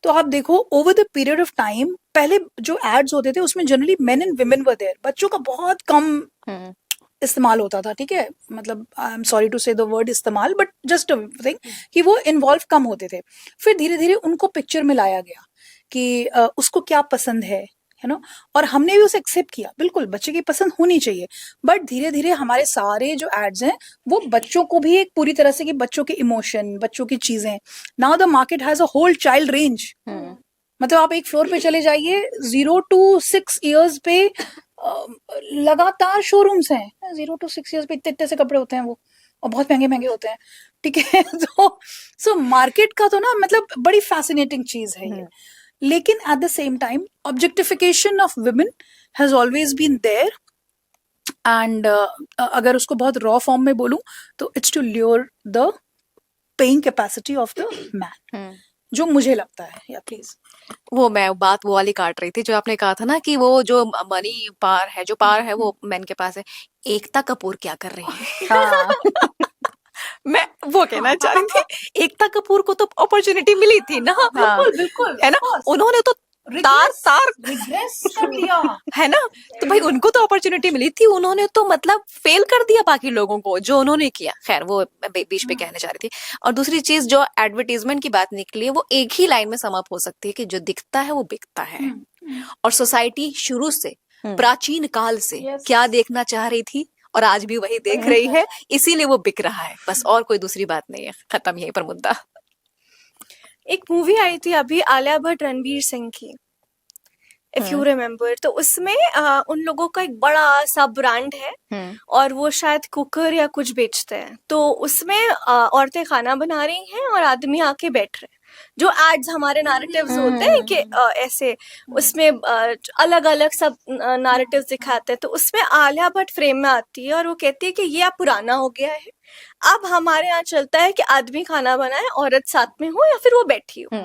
तो आप देखो over the period of time, पहले जो एड्स होते थे उसमें generally men and women were there, बच्चों का बहुत कम इस्तेमाल होता था. ठीक है, मतलब आई एम सॉरी टू से द वर्ड इस्तेमाल, बट जस्ट थिंक कि वो इन्वॉल्व कम होते थे. फिर धीरे धीरे उनको पिक्चर में लाया गया कि उसको क्या पसंद है ना, और हमने भी उसे एक्सेप्ट किया. बिल्कुल बच्चे की पसंद होनी चाहिए, बट धीरे धीरे हमारे सारे जो एड्स हैं वो बच्चों को भी एक पूरी तरह से, कि बच्चों के इमोशन, बच्चों की चीजें. Now the market has a whole child range. मतलब आप एक फ्लोर पे चले जाइए, 0 to 6 years पे लगातार शोरूम्स हैं. 0 to 6 years पे इतने से कपड़े होते हैं वो, और बहुत महंगे महंगे होते हैं. ठीक है, तो सो मार्केट का तो ना मतलब बड़ी फैसिनेटिंग चीज है ये. लेकिन at the same time objectification of women has always been there. And अगर उसको बहुत रॉ फॉर्म में बोलूं तो it's to lure the paying capacity of the man. जो मुझे लगता है। या प्लीज। वो मैं बात वो वाली काट रही थी जो आपने कहा था ना कि वो जो मनी पावर है, जो पावर है वो मैन के पास है। एकता कपूर क्या कर रही है? हाँ मैं वो कहना चाह रही थी, एकता कपूर को तो अपॉर्चुनिटी मिली थी ना, हाँ बिल्कुल है ना, उन्होंने तो तार तार रिग्रेस कर लिया। है ना, तो भाई उनको तो अपॉर्चुनिटी मिली थी, उन्होंने तो मतलब फेल कर दिया बाकी लोगों को जो उन्होंने किया। खैर वो मैं बीच पे कहने चाह रही थी। और दूसरी चीज जो एडवर्टीजमेंट की बात निकली है वो एक ही लाइन में समाप्त हो सकती है कि जो दिखता है वो बिकता है। और सोसाइटी शुरू से प्राचीन काल से क्या देखना चाह रही थी और आज भी वही देख रही है, इसीलिए वो बिक रहा है, बस और कोई दूसरी बात नहीं है। खत्म यहीं पर मुद्दा। एक मूवी आई थी अभी आलिया भट्ट रणवीर सिंह की, इफ यू रिमेम्बर, तो उसमें उन लोगों का एक बड़ा सा ब्रांड है और वो शायद कुकर या कुछ बेचते हैं। तो उसमें औरतें खाना बना रही हैं और आदमी आके बैठ रहे हैं। जो एड्स हमारे नैरेटिव्स होते हैं कि ऐसे उसमें अलग अलग सब नैरेटिव्स दिखाते हैं। तो उसमें आलिया भट्ट फ्रेम में आती है और वो कहती है कि ये अब पुराना हो गया है, अब हमारे यहाँ चलता है कि आदमी खाना बनाए, औरत साथ में हो या फिर वो बैठी हो,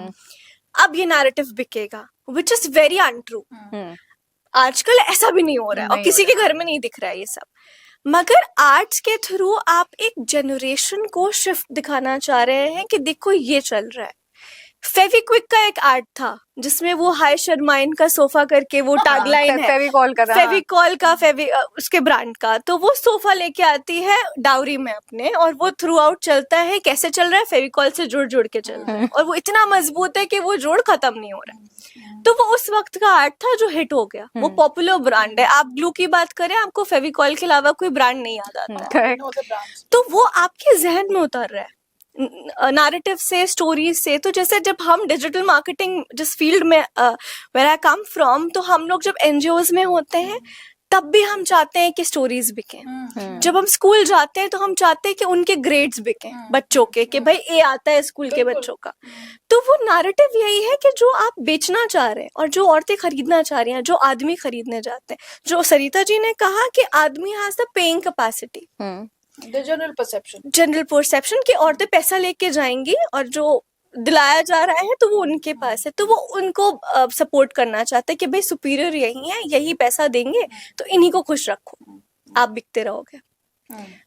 अब ये नैरेटिव बिकेगा, विच इज वेरी अनट्रू। आजकल ऐसा भी नहीं हो रहा है और किसी के घर में नहीं दिख रहा है ये सब। मगर आर्ट्स के थ्रू आप एक जनरेशन को शिफ्ट दिखाना चाह रहे हैं कि देखो ये चल रहा है। फेविक्विक का एक आर्ट था जिसमें वो हाय शर्माइन का सोफा करके वो टैगलाइन है फेविकॉल का, फेविकॉल का उसके ब्रांड का। तो वो सोफा लेके आती है डाउरी में अपने और वो थ्रू आउट चलता है। कैसे चल रहा है? फेविकॉल से जुड़ जुड़ के चल रहा है और वो इतना मजबूत है कि वो जोड़ खत्म नहीं हो रहा है। तो वो उस वक्त का आर्ट था जो हिट हो गया, वो पॉपुलर ब्रांड है। आप ग्लू की बात करें, आपको फेविकॉल के अलावा कोई ब्रांड नहीं याद आता है। तो वो आपके जहन में उतर रहा है नैरेटिव से, स्टोरीज से। तो जैसे जब हम डिजिटल मार्केटिंग जिस फील्ड में वेयर आई कम फ्रॉम, तो हम लोग जब एनजीओज में होते हैं तब भी हम चाहते हैं कि स्टोरीज बिकें। जब हम स्कूल जाते हैं तो हम चाहते हैं कि उनके ग्रेड्स बिकें बच्चों के, कि भाई ए आता है स्कूल के बच्चों का। तो वो नैरेटिव यही है कि जो आप बेचना चाह रहे हैं और जो औरतें खरीदना चाह रही हैं, जो आदमी खरीदने जाते हैं, जो सरिता जी ने कहा कि आदमी has the paying capacity, general perception कि औरतें पैसा लेके जाएंगी और जो दिलाया जा रहा है तो वो उनके पास है। तो वो उनको सपोर्ट करना चाहते हैं कि भाई सुपीरियर यही है, यही पैसा देंगे तो इन्हीं को खुश रखो, आप बिकते रहोगे।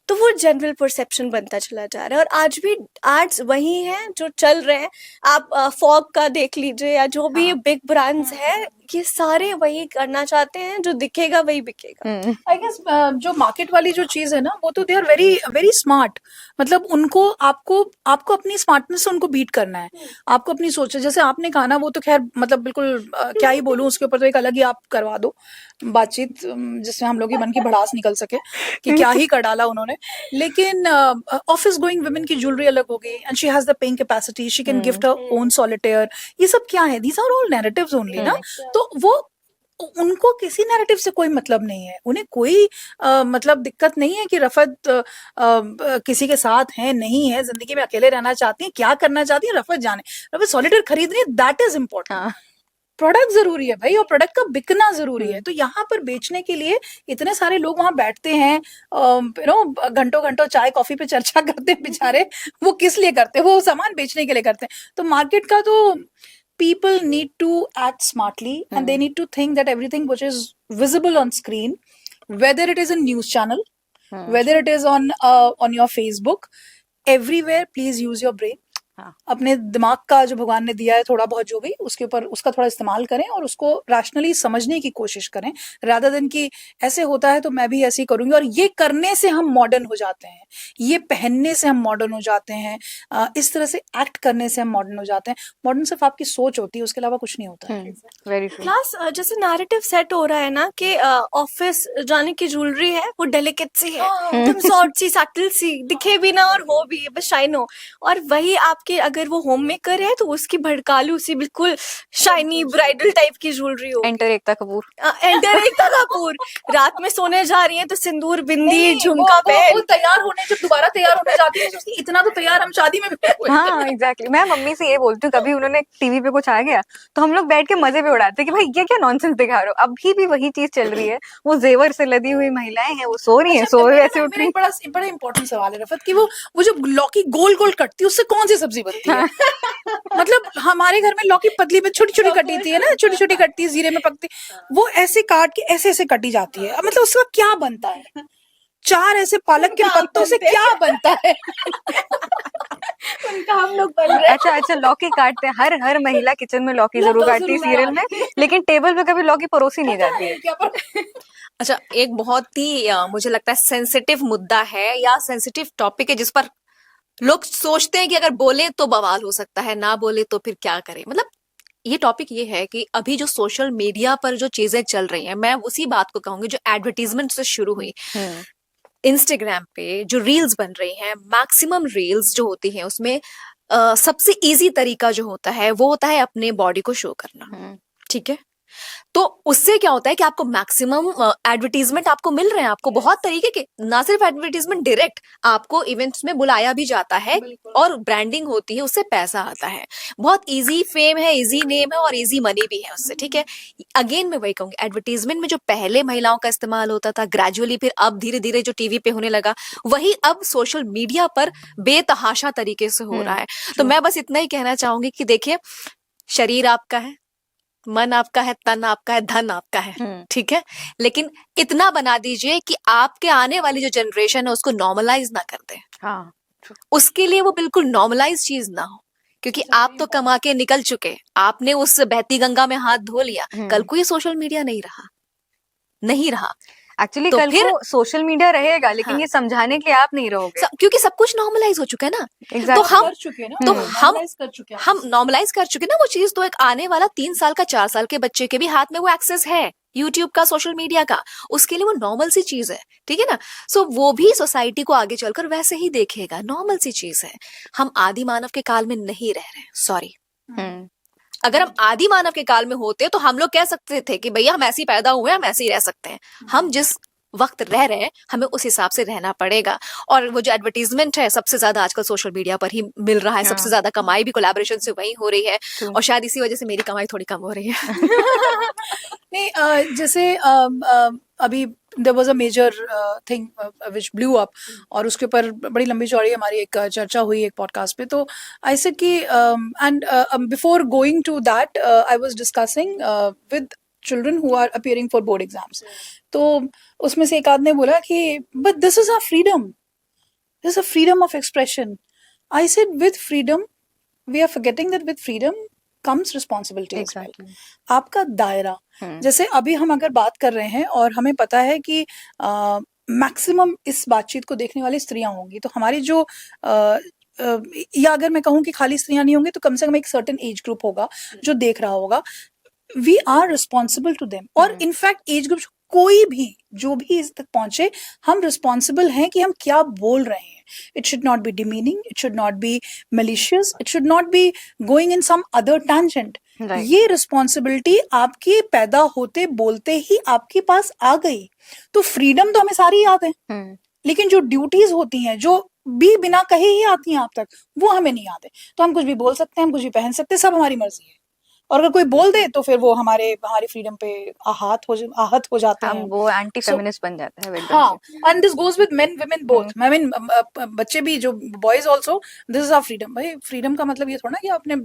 तो वो जनरल परसेप्शन बनता चला जा रहा है और आज भी आर्ट्स वही हैं जो चल रहे हैं। आप फॉग का देख लीजिए या जो भी बिग ब्रांड्स है, ये सारे वही करना चाहते हैं, जो दिखेगा वही बिकेगा। आई गेस जो मार्केट वाली जो चीज है ना, वो तो they are very very smart. मतलब उनको आपको अपनी स्मार्टनेस से उनको बीट करना है, आपको अपनी सोच। जैसे आपने कहा ना, वो तो खैर मतलब बिल्कुल क्या ही बोलूं, उसके ऊपर तो एक अलग ही आप करवा दो बातचीत जिसमें हम लोग की मन की भड़ास निकल सके कि क्या ही कर डाला उन्होंने। लेकिन ऑफिस गोइंग वुमेन की ज्वेलरी अलग हो गई and she has the paying capacity, she can gift her own solitaire. ये सब क्या है? These are all narratives only ना। तो वो उनको किसी नैरेटिव से कोई मतलब नहीं है, उन्हें कोई मतलब दिक्कत नहीं है कि रफत किसी के साथ है नहीं है, जिंदगी में अकेले रहना चाहती है, क्या करना चाहती है रफत जाने। रफत सॉलिटेयर खरीद रही है, दैट इज इम्पोर्टेंट। प्रोडक्ट जरूरी है भाई, और प्रोडक्ट का बिकना जरूरी है। तो यहाँ पर बेचने के लिए इतने सारे लोग वहां बैठते हैं, घंटों घंटों चाय कॉफी पे चर्चा करते हैं बेचारे। वो किस लिए करते हैं? वो सामान बेचने के लिए करते हैं। तो मार्केट का तो people need to act smartly and they need to think that everything which is visible on screen, whether it is a news channel, whether it is on your Facebook, everywhere, please use your brain. अपने दिमाग का जो भगवान ने दिया है थोड़ा बहुत जो भी, उसके ऊपर उसका थोड़ा इस्तेमाल करें और उसको रैशनली समझने की कोशिश करें, रादर देन कि ऐसे होता है तो मैं भी ऐसे ही करूंगी। और ये करने से हम मॉडर्न हो जाते हैं, ये पहनने से हम मॉडर्न हो जाते हैं, इस तरह से एक्ट करने से हम मॉडर्न हो जाते हैं। मॉडर्न सिर्फ आपकी सोच होती है, उसके अलावा कुछ नहीं होता है। Very true. प्लस जैसे नैरेटिव सेट हो रहा है ना कि ऑफिस जाने की ज्वेलरी है वो डेलिकेट सी है, तुम सॉफ्ट सी सटल सी दिखे भी ना और हो भी बस शाइन हो। और वही आपके अगर वो होम मेकर है तो उसकी भड़कालू सी बिल्कुल शाइनी ब्राइडल टाइप की ज्वेलरी हो। एंटर एकता कपूर, एंटर एकता कपूर रात में सोने जा रही है तो सिंदूर बिंदी झुमका वो पहन तैयार होने है, जब दोबारा तैयार होने जाती है सोचती इतना तो तैयार हम शादी में भी हुए। हाँ एग्जैक्टली मैं मम्मी से ये बोलती हूँ, कभी उन्होंने टीवी पे कुछ आ गया तो हम लोग बैठ के मजे भी उड़ाते हैं कि भाई ये क्या नॉनसेंस दिखा रहे हो। अभी भी वही चीज चल रही है, वो जेवर से लदी हुई महिलाएं हैं, वो सो रही हैं, अच्छा, सो मेरा ऐसे ना- उठ मेरा रही एक बड़ा इंपॉर्टेंट सवाल है रफत कि वो जो लौकी गोल गोल कटती है उससे कौन सी सब्जी बनती है? मतलब हमारे घर में लौकी पतली में छोटी छोटी कटी थी है ना, छोटी छोटी कटती है, जीरे में पकती, वो ऐसे काट के ऐसे ऐसे कटी जाती है। अब मतलब उसका क्या बनता है? चार ऐसे पालक के पत्तों से क्या बनता है? उनका हम लोग बन रहे हैं। अच्छा लौकी काटते हैं, हर महिला किचन में लौकी लौकी जरूर काटती है जरूर सीरियल में, लेकिन टेबल पे कभी लौकी परोसी नहीं जाती है। क्या पर- अच्छा, एक बहुत ही मुझे लगता है सेंसिटिव मुद्दा है या सेंसिटिव टॉपिक है जिस पर लोग सोचते हैं कि अगर बोले तो बवाल हो सकता है, ना बोले तो फिर क्या करें। मतलब ये टॉपिक ये है कि अभी जो सोशल मीडिया पर जो चीजें चल रही हैं, मैं उसी बात को कहूंगी जो एडवर्टीजमेंट से शुरू हुई। इंस्टाग्राम पे जो रील्स बन रही हैं, मैक्सिमम रील्स जो होती हैं उसमें सबसे इजी तरीका जो होता है वो होता है अपने बॉडी को शो करना। ठीक है, तो उससे क्या होता है कि आपको मैक्सिमम एडवर्टीजमेंट आपको मिल रहे हैं, आपको बहुत तरीके के, ना सिर्फ एडवर्टीजमेंट, डायरेक्ट आपको इवेंट्स में बुलाया भी जाता है और ब्रांडिंग होती है, उससे पैसा आता है। बहुत इजी फेम है, इजी नेम है और इजी मनी भी है उससे। ठीक है, अगेन मैं वही कहूंगी, एडवर्टीजमेंट में जो पहले महिलाओं का इस्तेमाल होता था ग्रेजुअली, फिर अब धीरे धीरे जो टीवी पे होने लगा, वही अब सोशल मीडिया पर बेतहाशा तरीके से हो रहा है। तो मैं बस इतना ही कहना चाहूंगी कि देखिए, शरीर आपका है, मन आपका है, तन आपका है, धन आपका है, ठीक है, लेकिन इतना बना दीजिए कि आपके आने वाली जो जनरेशन है उसको नॉर्मलाइज ना कर दे। हाँ उसके लिए वो बिल्कुल नॉर्मलाइज चीज ना हो, क्योंकि आप तो कमा के निकल चुके, आपने उस बहती गंगा में हाथ धो लिया, कल को ये सोशल मीडिया नहीं रहा। एक्चुअली तो कल फिर को सोशल मीडिया रहेगा, लेकिन हाँ, ये समझाने के लिए आप नहीं रहोगे। क्योंकि सब कुछ नॉर्मलाइज हो चुका है ना। Exactly. तो हम कर चुके हैं ना, तो normalize कर चुके हैं। हम नॉर्मलाइज कर चुके ना वो चीज। तो एक आने वाला 3 साल का 4 साल के बच्चे के भी हाथ में वो एक्सेस है यूट्यूब का, सोशल मीडिया का, उसके लिए वो नॉर्मल सी चीज है। ठीक है ना, सो वो भी सोसाइटी को आगे चलकर वैसे ही देखेगा, नॉर्मल सी चीज है। हम आदि मानव के काल में नहीं रह रहे, सॉरी। अगर हम आदि मानव के काल में होते तो हम लोग कह सकते थे कि भैया हम ऐसे ही पैदा हुए, हम ऐसे ही रह सकते हैं। हम जिस वक्त रह रहे हैं हमें उस हिसाब से रहना पड़ेगा। और वो जो एडवर्टीजमेंट है सबसे ज्यादा आजकल सोशल मीडिया पर ही मिल रहा है, सबसे ज्यादा कमाई भी कोलैबोरेशन से वही हो रही है, और शायद इसी वजह से मेरी कमाई थोड़ी कम हो रही है। नहीं, जैसे अभी there was a major thing which blew up, और उसके ऊपर बड़ी लंबी चौड़ी हमारी एक चर्चा हुई एक पॉडकास्ट पे। तो आई सेड कि and before going to that I was discussing with children who are appearing for board exams. तो उसमें से एक आदमी ने बोला कि but this is a freedom, this is a freedom of expression. I said with freedom we are forgetting that with freedom comes responsibility as well. आपका दायरा, जैसे अभी हम अगर बात कर रहे हैं और हमें पता है कि मैक्सिमम इस बातचीत को देखने वाली स्त्रियां होंगी, तो हमारी जो या अगर मैं कहूँ कि खाली स्त्रियां नहीं होंगी तो कम से कम एक सर्टेन एज ग्रुप होगा जो देख रहा होगा। We are responsible to them. और इनफैक्ट एज ग्रुप कोई भी जो भी इस तक पहुंचे, हम रिस्पॉन्सिबल हैं कि हम क्या बोल रहे हैं। It should not be demeaning, it should not be malicious, it should not be going in some other tangent। ये रिस्पॉन्सिबिलिटी आपके पैदा होते बोलते ही आपके पास आ गई। तो फ्रीडम तो हमें सारी याद है, लेकिन जो ड्यूटीज होती हैं जो भी बिना कहे ही आती हैं आप तक, वो हमें नहीं याद है। तो हम कुछ भी बोल सकते हैं, हम कुछ भी पहन सकते हैं, सब हमारी मर्जी है। और अगर कोई बोल दे तो फिर वो हमारी फ्रीडम पे आहत हो जाते हम हैं। वो एंटी फेमिनिस्ट बन जाते हैं एकदम हाँ, से। And this goes with men women both. I mean बच्चे भी, जो boys also, this is our freedom. भाई फ्रीडम का मतलब ये थोड़ा ना कि आप अपने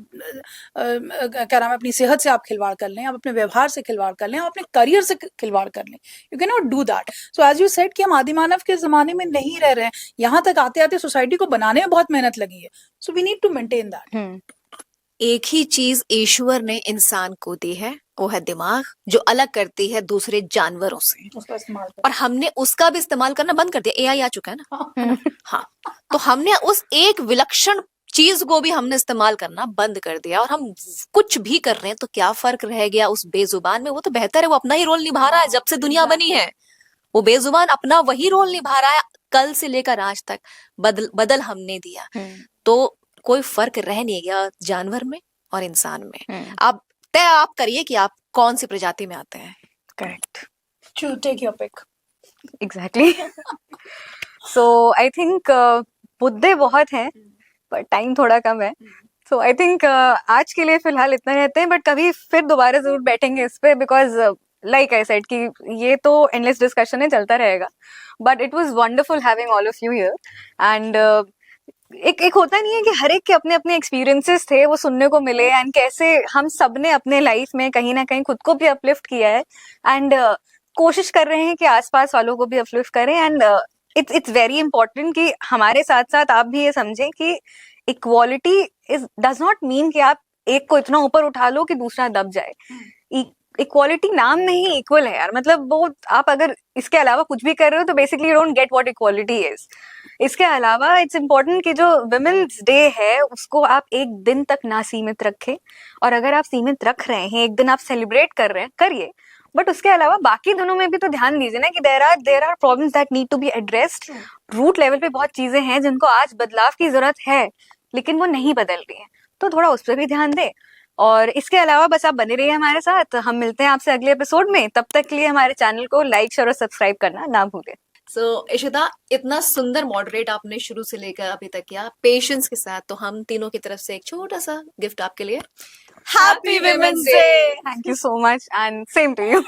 क्या नाम है, अपनी सेहत से आप खिलवाड़ कर लें, आप अपने व्यवहार से खिलवाड़ कर लें, आप अपने करियर से खिलवाड़ कर लें। You can not do that. So as you said कि हम आदिमानव के जमाने में नहीं रह रहे हैं, यहाँ तक आते आते सोसाइटी को बनाने में बहुत मेहनत लगी है। So we need to maintain that. एक ही चीज ईश्वर ने इंसान को दी है, वो है दिमाग, जो अलग करती है दूसरे जानवरों से। उसका इस्तेमाल और हमने उसका भी इस्तेमाल करना बंद कर दिया। एआई आ चुका है ना। हाँ, तो हमने उस एक विलक्षण चीज को भी हमने इस्तेमाल करना बंद कर दिया, और हम कुछ भी कर रहे हैं तो क्या फर्क रह गया उस बेजुबान में। वो तो बेहतर है, वो अपना ही रोल निभा रहा है। जब से दुनिया बनी है वो बेजुबान अपना वही रोल निभा रहा है, कल से लेकर आज तक। बदल हमने दिया, तो कोई फर्क रह नहीं गया जानवर में और इंसान में। आप तय करिए कि आप कौन सी प्रजाति में आते हैं। Correct, take your pick. Exactly. So I think मुद्दे बहुत हैं पर टाइम थोड़ा कम है. सो आई थिंक आज के लिए फिलहाल इतना रहते हैं, बट कभी फिर दोबारा जरूर बैठेंगे इस पे, बिकॉज लाइक आई सेड कि ये तो एंडलेस डिस्कशन है, चलता रहेगा. But it was wonderful having all of you here. And एक होता नहीं है कि हर एक के अपने अपने एक्सपीरियंसेस थे, वो सुनने को मिले, एंड कैसे हम सब ने अपने लाइफ में कहीं ना कहीं खुद को भी अपलिफ्ट किया है, एंड कोशिश कर रहे हैं कि आसपास वालों को भी अपलिफ्ट करें. एंड इट्स वेरी इंपॉर्टेंट कि हमारे साथ साथ आप भी ये समझें कि equality is does not mean कि आप एक को इतना ऊपर उठा लो कि दूसरा दब जाए. इक्वालिटी नाम में ही इक्वल है यार. मतलब वो आप अगर इसके अलावा कुछ भी कर रहे हो तो basically you don't get what equality is. इसके अलावा इट्स इम्पोर्टेंट कि जो वुमेन्स डे है उसको आप एक दिन तक ना सीमित रखें, और अगर आप सीमित रख रहे हैं, एक दिन आप सेलिब्रेट कर रहे हैं, करिए, बट उसके अलावा बाकी दिनों में भी तो ध्यान दीजिए ना कि there are problems that need to be addressed. Root level पे बहुत चीजें हैं जिनको आज बदलाव की जरूरत है, लेकिन वो नहीं बदल रही हैं, तो थोड़ा उस पर भी ध्यान दें. और इसके अलावा बस आप बने रहिए हमारे साथ. हम मिलते हैं आपसे अगले एपिसोड में. तब तक के लिए हमारे चैनल को लाइक, शेयर और सब्सक्राइब करना ना भूलें. सो इशिता, इतना सुंदर मॉडरेट आपने शुरू से लेकर अभी तक किया पेशेंस के साथ, तो हम तीनों की तरफ से एक छोटा सा गिफ्ट आपके लिए. Happy women's day. Thank you so much and same to you.